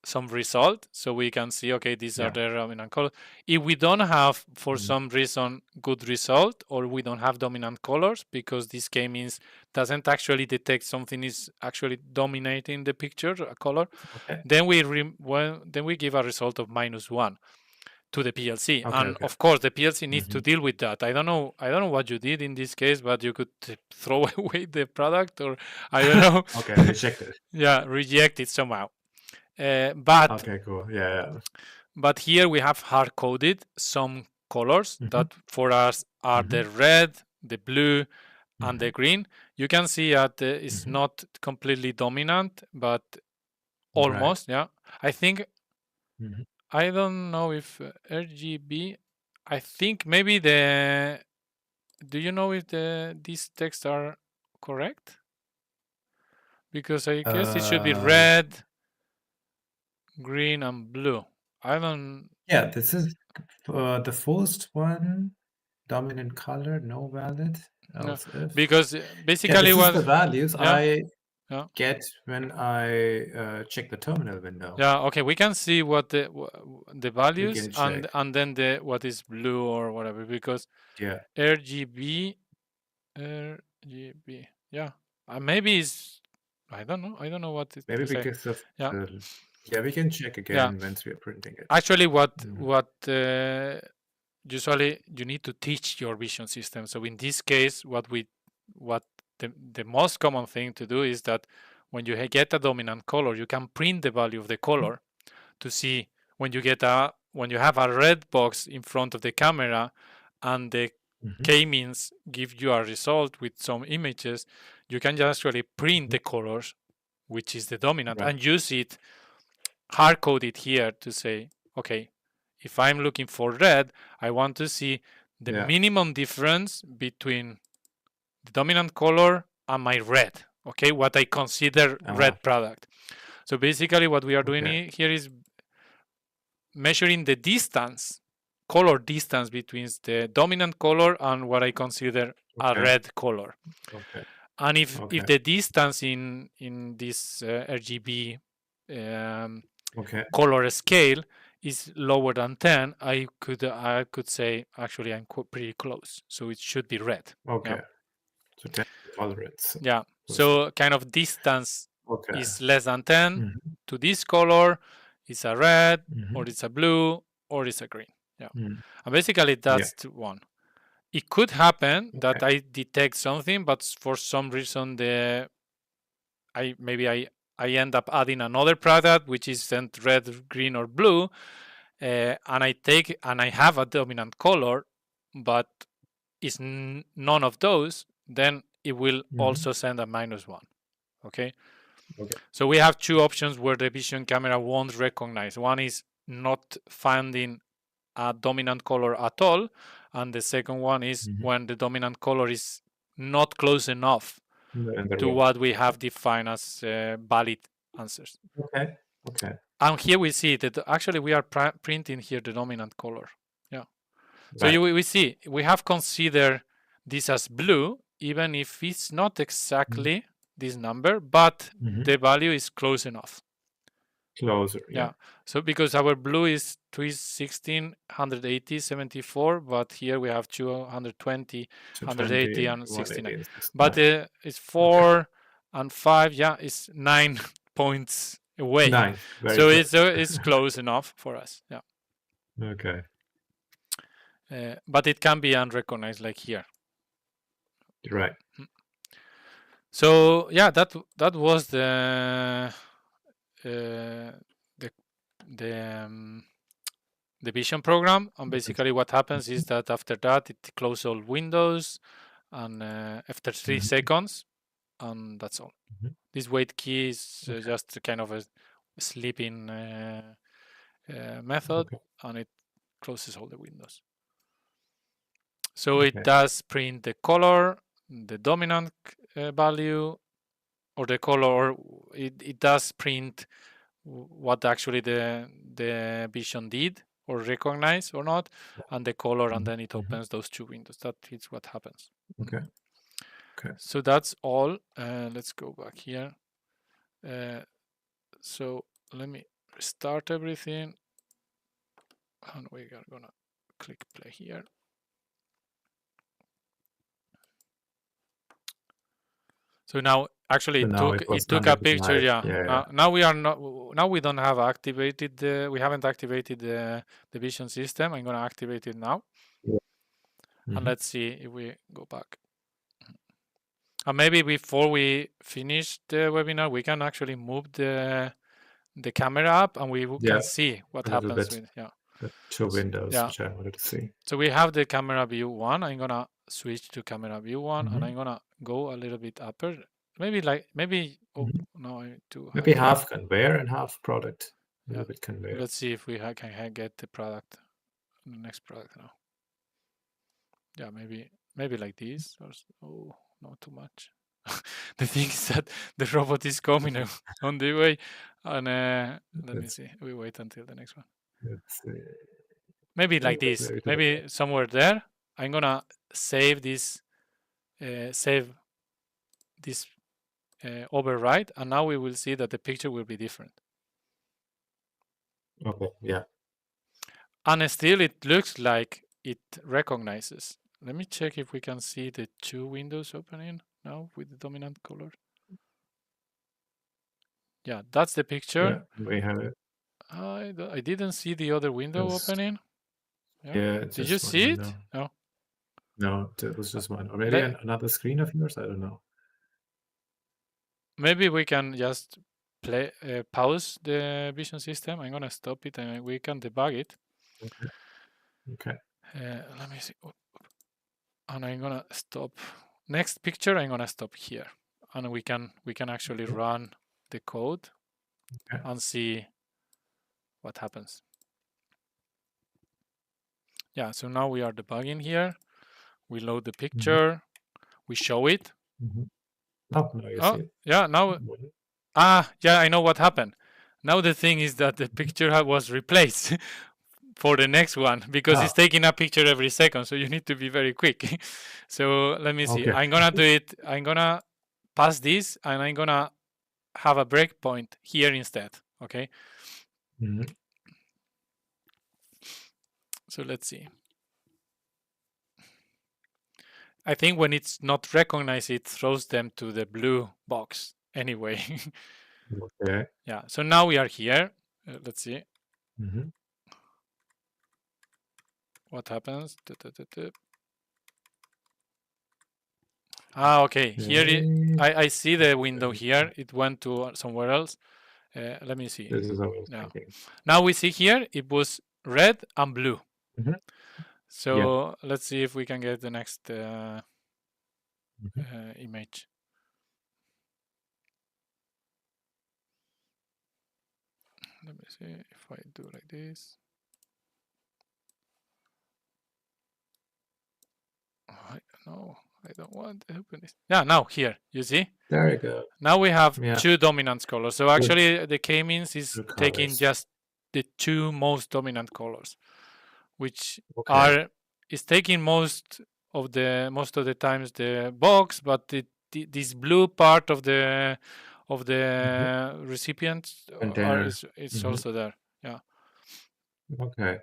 Speaker 1: some result, so we can see, okay, these are the dominant colors. If we don't have, for some reason, good result, or we don't have dominant colors, because this k-means doesn't actually detect something is actually dominating the picture, a color, then we give a result of -1 to the PLC. Of course the PLC needs to deal with that. I don't know what you did in this case, but you could throw away the product, or I don't know.
Speaker 2: Reject it.
Speaker 1: Yeah, reject it somehow. But
Speaker 2: okay, cool. Yeah.
Speaker 1: But here we have hard coded some colors that for us are the red, the blue, and the green. You can see that it's not completely dominant, but almost. Yeah, I think. I don't know if RGB. I think maybe do you know if these texts are correct? Because I guess it should be red, green, and blue. I don't.
Speaker 2: Yeah, this is the first one. Dominant color, no valid. Else if.
Speaker 1: Because basically
Speaker 2: this is the values I get when I check the terminal window.
Speaker 1: Yeah. Okay. We can see what the values and then what is blue or whatever, because RGB. Yeah. Maybe it's. I don't know what it.
Speaker 2: Maybe because of Yeah, we can check again once we are printing it.
Speaker 1: Actually, what usually you need to teach your vision system. So in this case, what the most common thing to do is that when you get a dominant color, you can print the value of the color to see when you have a red box in front of the camera and the k-means give you a result with some images, you can just actually print the colors, which is the dominant, and use it, hard code it here to say, okay, if I'm looking for red, I want to see the minimum difference between the dominant color and my red, okay, what I consider red product. So basically what we are doing here is measuring the distance, color distance between the dominant color and what I consider a red color. And if the distance in this RGB color scale is lower than 10, I could say actually I'm pretty close, so it should be red.
Speaker 2: So 10 tolerance.
Speaker 1: So kind of distance is less than 10 to this color, it's a red, or it's a blue, or it's a green. And basically that's one. It could happen that I detect something, but for some reason I end up adding another product which is sent red, green, or blue, and I have a dominant color, but it's none of those. Then it will also send a -1. Okay. So we have two options where the vision camera won't recognize. One is not finding a dominant color at all, and the second one is when the dominant color is not close enough to what we have defined as valid answers. And here we see that actually we are printing here the dominant color. So we see we have considered this as blue, even if it's not exactly this number, but the value is close enough.
Speaker 2: Closer,
Speaker 1: So because our blue is 316, 180, 74, but here we have 220, 180, and 69. But it's 4 and 5, it's 9 points away. So it's close enough for us. But it can be unrecognized, like here. So that was the vision program, and basically what happens is that after that it closes all windows, and after 3 seconds, and that's all. This wait key is just kind of a sleeping method, and it closes all the windows. So it does print the color, the dominant value, or the color, or it does print what actually the vision did or recognize or not, and the color, and then it opens those 2 windows. That is what happens. So that's all. Let's go back here. So let me restart everything, and we are gonna click play here. So now actually it took a picture. Now we are not. Now we don't have activated. We haven't activated the vision system. I'm gonna activate it now, and let's see if we go back. And maybe before we finish the webinar, we can actually move the camera up, and we can see what happens with
Speaker 2: the 2 windows, which I wanted to see.
Speaker 1: So we have the camera view 1. I'm gonna switch to camera view 1, and I'm gonna go a little bit upper. Maybe no, I do.
Speaker 2: Maybe half conveyor and half product. A little bit conveyor.
Speaker 1: Let's see if we can get the product, the next product now. Yeah, maybe like this. Or not too much. The thing is that the robot is coming on the way, and let me see. We wait until the next one. Maybe like this. Maybe somewhere there. I'm gonna save this. Override, and now we will see that the picture will be different. And still it looks like it recognizes. Let me check if we can see the 2 windows opening now with the dominant color. Yeah, that's the picture.
Speaker 2: Yeah, we have it.
Speaker 1: I didn't see the other window opening.
Speaker 2: Yeah,
Speaker 1: Did you
Speaker 2: just one
Speaker 1: see
Speaker 2: window.
Speaker 1: it? No.
Speaker 2: No, it was just one. Or maybe another screen of yours? I don't know.
Speaker 1: Maybe we can just pause the vision system. I'm gonna stop it and we can debug it.
Speaker 2: Okay.
Speaker 1: Let me see. And I'm gonna stop. Next picture, I'm gonna stop here, and we can actually run the code and see what happens. Yeah. So now we are debugging here. We load the picture. We show it.
Speaker 2: Oh, now you see it.
Speaker 1: Yeah. Now. Yeah. I know what happened. Now the thing is that the picture was replaced for the next one because it's taking a picture every second, so you need to be very quick. So let me see. I'm gonna do it. I'm gonna pass this, and I'm gonna have a breakpoint here instead. Okay. So let's see. I think when it's not recognized, it throws them to the blue box anyway.
Speaker 2: Okay.
Speaker 1: Yeah. So now we are here. Let's see. What happens? Okay. Here I see the window here. It went to somewhere else. Let me see.
Speaker 2: This is what I was thinking.
Speaker 1: Now we see here it was red and blue. So let's see if we can get the next image. Let me see if I do like this. No, I don't want to open this. Yeah, now here, you see?
Speaker 2: There you go.
Speaker 1: Now we have two dominant colors. So actually the k-means is taking just the two most dominant colors, which is taking most of the times the box, but this blue part of the recipient is also there. Yeah.
Speaker 2: Okay.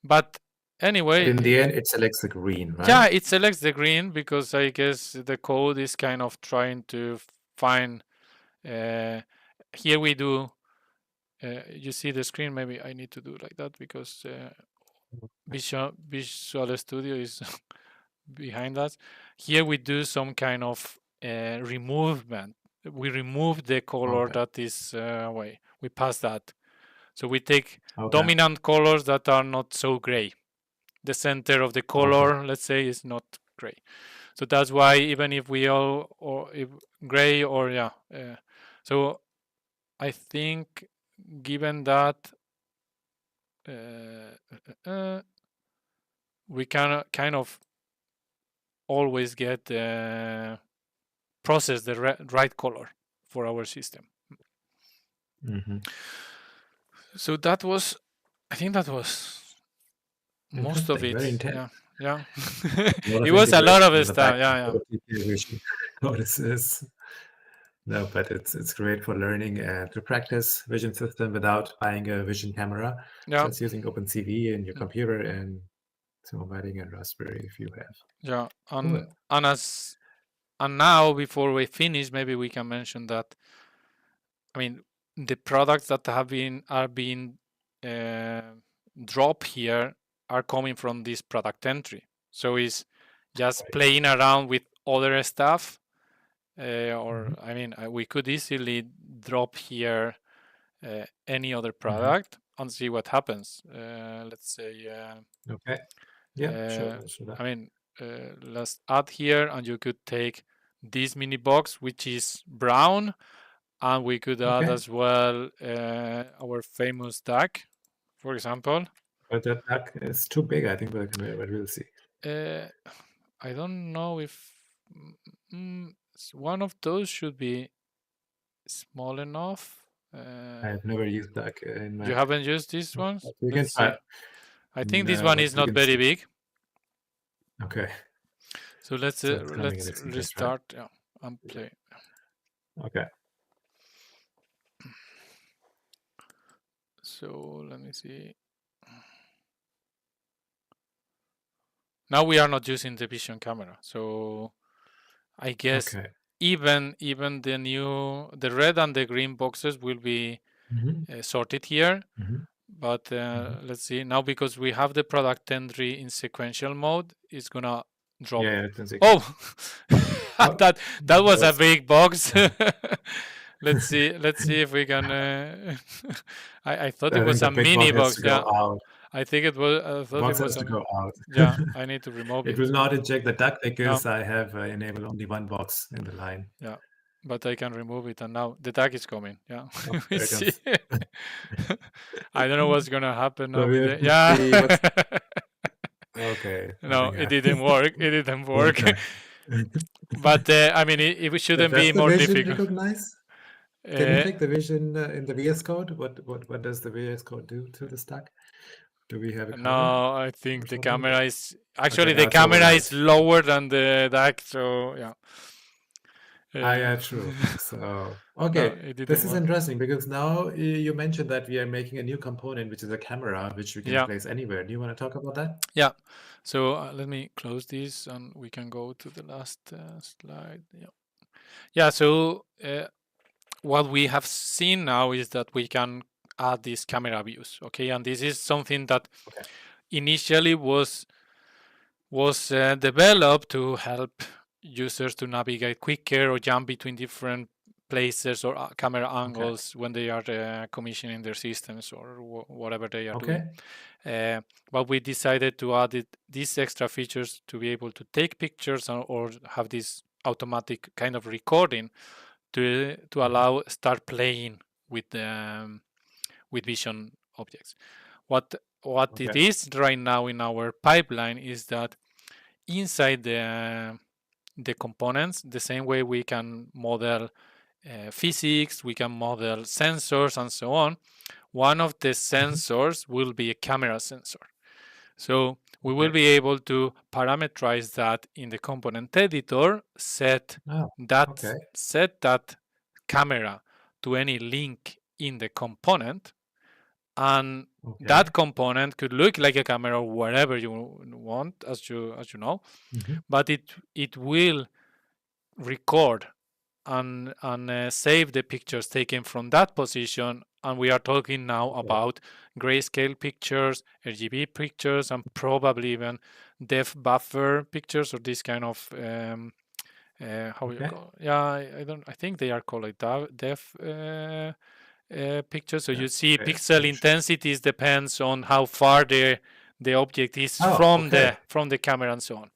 Speaker 1: But anyway,
Speaker 2: in the end, it selects the green, right?
Speaker 1: Yeah, it selects the green because I guess the code is kind of trying to find. Here we do. You see the screen. Maybe I need to do like that because Visual Studio is behind us. Here we do some kind of removement. We remove the color that is away. We pass that. So we take dominant colors that are not so gray. The center of the color, let's say, is not gray. So that's why even if we all or if gray or so I think given that we can kind of always get process the right color for our system. So that was, I think that was most of it.
Speaker 2: Very intense.
Speaker 1: Yeah. It was a lot of stuff. Yeah.
Speaker 2: Notices. No, but it's great for learning and to practice vision system without buying a vision camera. Just using OpenCV in your computer and Simumatik and Raspberry if you have.
Speaker 1: Yeah, and now before we finish, maybe we can mention that. I mean, the products that are being dropped here are coming from this product entry. So it's just playing around with other stuff. I mean, we could easily drop here any other product and see what happens. Let's say.
Speaker 2: Okay. Yeah. Sure.
Speaker 1: I mean, let's add here, and you could take this mini box, which is brown, and we could add as well our famous duck, for example.
Speaker 2: But that duck is too big, I think, but we'll see.
Speaker 1: I don't know if one of those should be small enough.
Speaker 2: I have never used duck in my.
Speaker 1: You haven't used this one?
Speaker 2: Let's see.
Speaker 1: I think this one is not very big.
Speaker 2: Okay.
Speaker 1: So let's restart and play.
Speaker 2: Okay.
Speaker 1: So let me see. Now we are not using the vision camera, so I guess even the red and the green boxes will be sorted here. But let's see now, because we have the product entry in sequential mode, it's gonna drop.
Speaker 2: Yeah, it's
Speaker 1: Oh,
Speaker 2: oh,
Speaker 1: that was a
Speaker 2: was
Speaker 1: big box. Let's see if we can. I thought it
Speaker 2: I think
Speaker 1: was
Speaker 2: the
Speaker 1: a
Speaker 2: big
Speaker 1: mini
Speaker 2: box has
Speaker 1: box.
Speaker 2: to go
Speaker 1: Yeah,
Speaker 2: out.
Speaker 1: I think it was. I
Speaker 2: The
Speaker 1: thought it
Speaker 2: box
Speaker 1: was
Speaker 2: has
Speaker 1: a.
Speaker 2: to go out.
Speaker 1: Yeah, I need to remove
Speaker 2: It
Speaker 1: it.
Speaker 2: will not inject the duct
Speaker 1: No.
Speaker 2: because I have enabled only one box in the line.
Speaker 1: Yeah, but I can remove it, and now the tag is coming. Yeah,
Speaker 2: Oh,
Speaker 1: we
Speaker 2: there it
Speaker 1: see.
Speaker 2: comes.
Speaker 1: I don't know what's gonna happen now
Speaker 2: So we
Speaker 1: with
Speaker 2: have
Speaker 1: it.
Speaker 2: to
Speaker 1: Yeah.
Speaker 2: see what's okay.
Speaker 1: No,
Speaker 2: Nothing
Speaker 1: it
Speaker 2: happened.
Speaker 1: didn't work. It didn't work.
Speaker 2: Okay.
Speaker 1: But I mean, it shouldn't
Speaker 2: Does
Speaker 1: be
Speaker 2: the
Speaker 1: more
Speaker 2: vision
Speaker 1: difficult.
Speaker 2: recognize? Can you take the vision in the VS Code? What does the VS Code do to the stack? Do we have a camera
Speaker 1: No, I
Speaker 2: or
Speaker 1: think the
Speaker 2: something?
Speaker 1: camera is
Speaker 2: Okay,
Speaker 1: actually
Speaker 2: now
Speaker 1: the
Speaker 2: it's
Speaker 1: camera is
Speaker 2: overnight.
Speaker 1: lower than the DAC, so yeah.
Speaker 2: Yeah, true. So,
Speaker 1: No,
Speaker 2: okay,
Speaker 1: it didn't
Speaker 2: this is
Speaker 1: work.
Speaker 2: interesting because now you mentioned that we are making a new component, which is a camera, which we can
Speaker 1: Yeah.
Speaker 2: place anywhere. Do you want to talk about that?
Speaker 1: Yeah. So let me close this, and we can go to the last slide. Yeah. Yeah. So what we have seen now is that we can add these camera views. Okay, and this is something that initially was developed to help users to navigate quicker or jump between different places or camera angles when they are commissioning their systems or whatever they are doing. But we decided to add these extra features to be able to take pictures or have this automatic kind of recording to allow start playing with with vision objects. What it is right now in our pipeline is that inside the components, the same way we can model physics, we can model sensors and so on. One of the sensors will be a camera sensor. So we will be able to parameterize that in the component editor, set that camera to any link in the component, and that component could look like a camera wherever you want, as you know, but it will record and save the pictures taken from that position. And we are talking now about grayscale pictures, RGB pictures, and probably even depth buffer pictures, or this kind of how you call? Yeah, I think they are called like depth pictures. So you see pixel intensities depends on how far the object is from the camera and so on.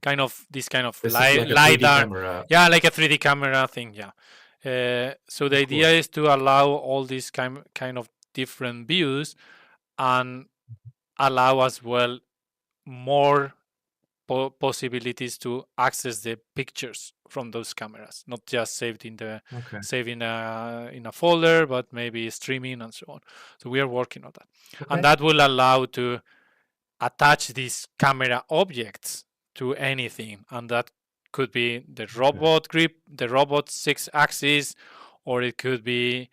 Speaker 1: Kind of this kind of LiDAR. Yeah, like a 3D camera thing. Yeah. So the idea is to allow all these kind of different views and allow as well more possibilities to access the pictures from those cameras, not just saved in the saved in a folder, but maybe streaming and so on. So we are working on that, and that will allow to attach these camera objects to anything, and that could be the robot grip, the robot 6-axis, or it could be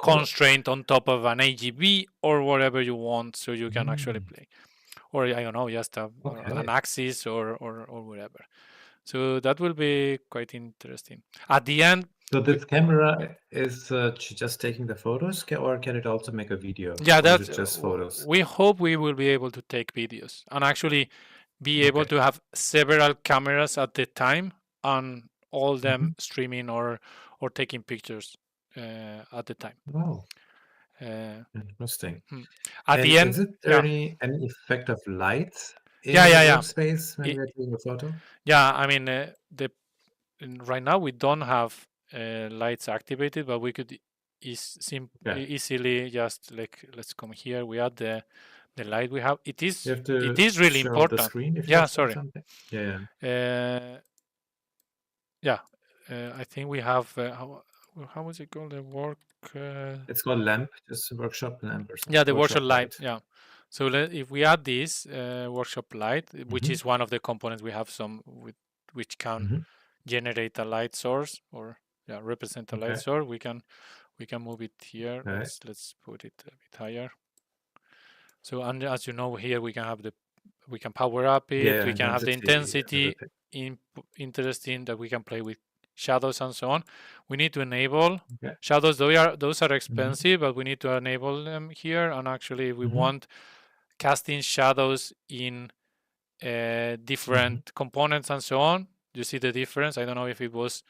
Speaker 1: constraint on top of an AGV or whatever you want, so you can actually play. Or I don't know, just an axis or whatever. So that will be quite interesting. At the end.
Speaker 2: So this camera is just taking the photos, or can it also make a video?
Speaker 1: Yeah,
Speaker 2: that's just photos.
Speaker 1: We hope we will be able to take videos and actually be able to have several cameras at the time and all them streaming or taking pictures at the time.
Speaker 2: Wow. Interesting.
Speaker 1: At the end,
Speaker 2: is it there any effect of light in
Speaker 1: the
Speaker 2: workspace when we're doing a photo?
Speaker 1: Yeah, I mean, right now we don't have lights activated, but we could easily just like, let's come here. We add the light we have. It is really important.
Speaker 2: The screen if
Speaker 1: yeah, sorry.
Speaker 2: Something. Yeah.
Speaker 1: I think we have how was it called? The work.
Speaker 2: It's called lamp, just workshop lamp or something.
Speaker 1: Yeah, the workshop light. Yeah. So if we add this workshop light, which is one of the components we have some which can generate a light source or represent a light source, we can move it here. Let's put it a bit higher. So, and as you know, here we can have the we can power up it.
Speaker 2: Yeah,
Speaker 1: We can have the intensity interesting, that we can play with shadows and so on. We need to enable shadows. Those are expensive, but we need to enable them here. And actually, we want casting shadows in different components and so on. You see the difference? I don't know if it was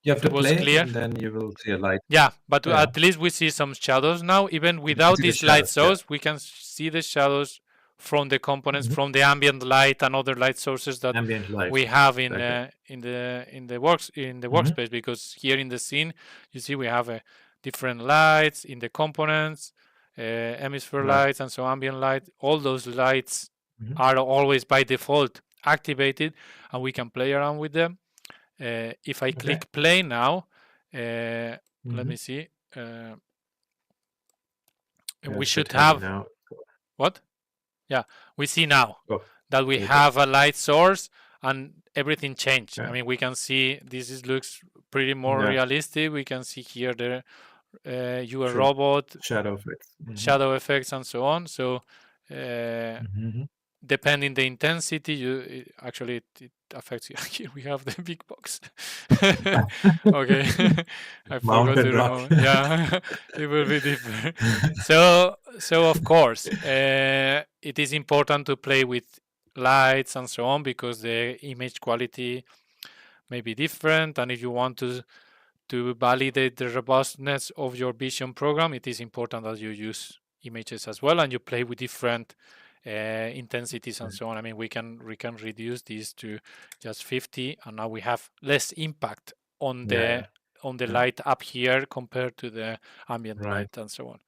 Speaker 2: you have to play
Speaker 1: clear.
Speaker 2: it, and then you will see a light.
Speaker 1: Yeah, but at least we see some shadows now. Even without these light source, we can see the shadows from the components, from the ambient light and other light sources that we have in the workspace. Because here in the scene, you see we have different lights in the components, hemisphere lights, and so ambient light. All those lights are always by default activated, and we can play around with them. If I click play now, let me see. We should have what? Yeah, we see now that we have a light source and everything changed. I mean, we can see this looks pretty more realistic. We can see here the UR robot, shadow effects, and so on. So depending the intensity, actually it affects you. Here we have the big box. Okay, I forgot to remove. Yeah, it will be different. So of course, it is important to play with lights and so on, because the image quality may be different, and if you want to validate the robustness of your vision program, it is important that you use images as well, and you play with different intensities and so on. I mean, we can reduce this to just 50, and now we have less impact on the light up here compared to the ambient light and so on.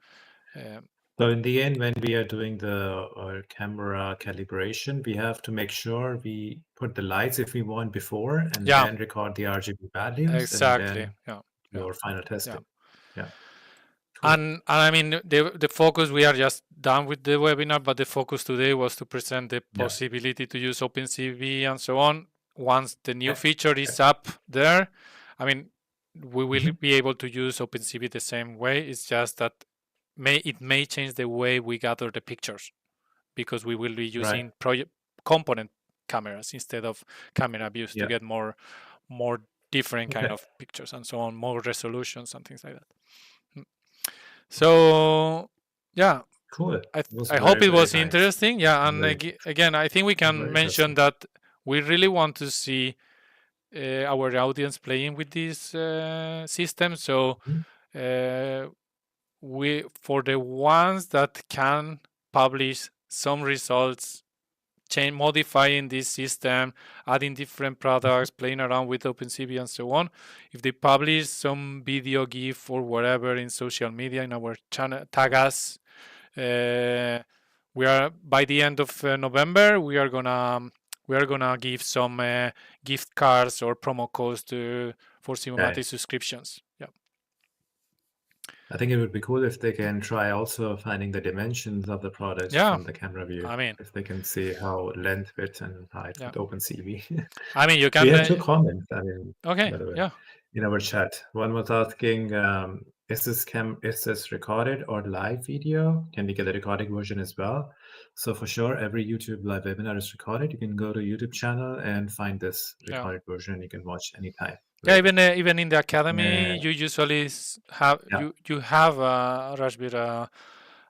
Speaker 2: So in the end, when we are doing the camera calibration, we have to make sure we put the lights if we want before, and then record the RGB values.
Speaker 1: Exactly.
Speaker 2: And then your final testing. Yeah.
Speaker 1: Cool. And I mean, the focus, we are just done with the webinar, but the focus today was to present the possibility to use OpenCV and so on. Once the new feature is up there, I mean, we will be able to use OpenCV the same way. It's just that it may change the way we gather the pictures, because we will be using component cameras instead of camera views to get more different kind of pictures and so on, more resolutions and things like that. So
Speaker 2: cool.
Speaker 1: I hope it was interesting. Yeah, and again, I think we can mention that we really want to see our audience playing with this system. So for the ones that can publish some results, modifying this system, adding different products, playing around with OpenCV and so on. If they publish some video, GIF, or whatever in social media, in our channel, tag us. We are, by the end of November, we are gonna give some gift cards or promo codes for Simumatik subscriptions. Yeah.
Speaker 2: I think it would be cool if they can try also finding the dimensions of the product from the camera view.
Speaker 1: I mean,
Speaker 2: if they can see how length, width, and height with OpenCV.
Speaker 1: I mean, you can.
Speaker 2: We have 2 comments. I mean,
Speaker 1: okay.
Speaker 2: By the way, in our chat. One was asking, is this recorded or live video? Can we get a recorded version as well? So for sure, every YouTube live webinar is recorded. You can go to YouTube channel and find this recorded version. You can watch anytime.
Speaker 1: Yeah, even in the academy, you usually have you have Rajbir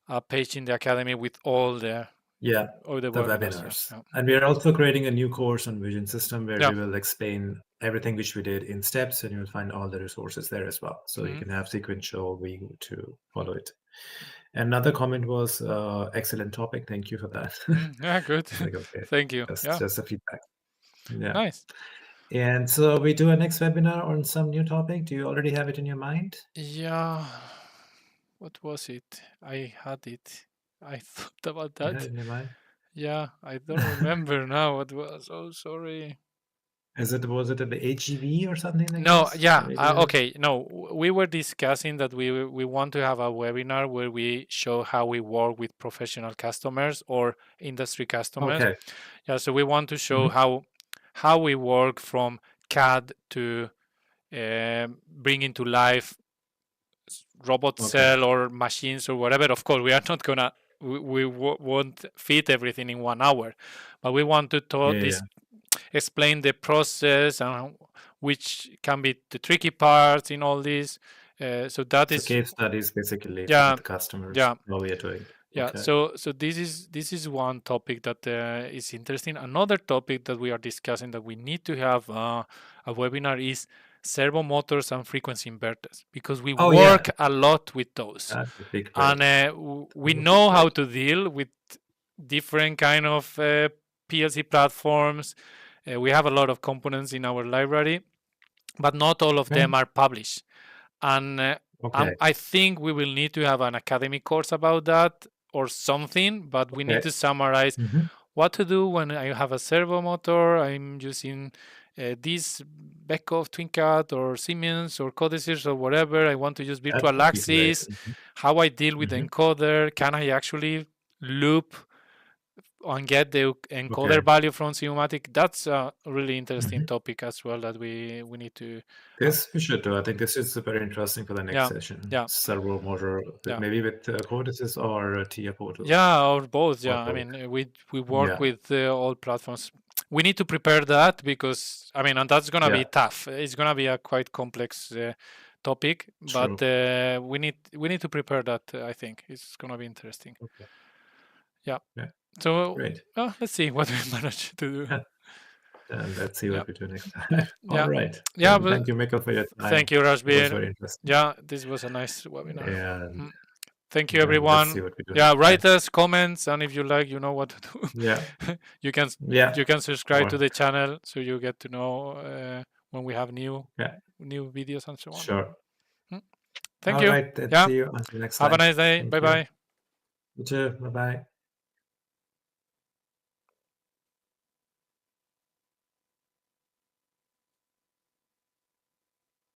Speaker 1: a page in the academy with all the
Speaker 2: webinars. And we are also creating a new course on vision system where we will explain everything which we did in steps, and you'll find all the resources there as well. So you can have sequential view to follow it. Another comment was excellent topic. Thank you for that.
Speaker 1: Yeah, good. Thank you.
Speaker 2: That's just a feedback. Yeah.
Speaker 1: Nice.
Speaker 2: And so we do a next webinar on some new topic. Do you already have it in your mind?
Speaker 1: Yeah. What was it? I had it. I thought about that.
Speaker 2: You had it in your mind?
Speaker 1: Yeah, I don't remember now what was. Oh, sorry.
Speaker 2: Was it the AGV or something like
Speaker 1: no,
Speaker 2: this?
Speaker 1: Yeah. Okay. No, we were discussing that we want to have a webinar where we show how we work with professional customers or industry customers.
Speaker 2: Okay.
Speaker 1: Yeah. So we want to show how we work from CAD to bringing to life robot cell or machines or whatever. Of course, we are not gonna we won't fit everything in 1 hour, but we want to talk this, explain the process and which can be the tricky parts in all this. So that is
Speaker 2: case studies basically
Speaker 1: yeah,
Speaker 2: with the customers.
Speaker 1: yeah,
Speaker 2: how we are doing.
Speaker 1: yeah.
Speaker 2: Okay.
Speaker 1: So this is one topic that is interesting. Another topic that we are discussing that we need to have a webinar is servo motors and frequency inverters, because we work a lot with those.
Speaker 2: That would be great.
Speaker 1: And we know how to deal with different kind of PLC platforms. We have a lot of components in our library, but not all of them are published. And I think we will need to have an academic course about that or something, but we need to summarize what to do when I have a servo motor, I'm using this Beckhoff TwinCat or Siemens or Codesys or whatever. I want to use virtual axis, how I deal with the encoder. Can I actually loop and get the encoder value from Simumatik? That's a really interesting topic as well that we need to.
Speaker 2: This we should do. I think this is very interesting for the next session.
Speaker 1: Yeah.
Speaker 2: Servo motor, maybe with Codesys or TIA Portal.
Speaker 1: Yeah, or both. Yeah, I mean, we work with all platforms. We need to prepare that because and that's gonna be tough. It's gonna be a quite complex topic, but we need to prepare that. I think it's gonna be interesting. Yeah. So let's see what we manage to do.
Speaker 2: And let's see what we do next time. All right.
Speaker 1: Yeah.
Speaker 2: Thank you, Mikkel, for your time.
Speaker 1: Thank you, Rashbir.
Speaker 2: It was very interesting.
Speaker 1: Yeah, this was a nice webinar.
Speaker 2: And
Speaker 1: thank you, everyone.
Speaker 2: Let's see what we do.
Speaker 1: Yeah, write us comments, and if you like, you know what to do.
Speaker 2: Yeah.
Speaker 1: you can subscribe to the channel so you get to know when we have new videos and so on.
Speaker 2: Sure.
Speaker 1: Thank you.
Speaker 2: All right. See you until next time.
Speaker 1: Have a nice day. Bye bye.
Speaker 2: You too. Bye bye.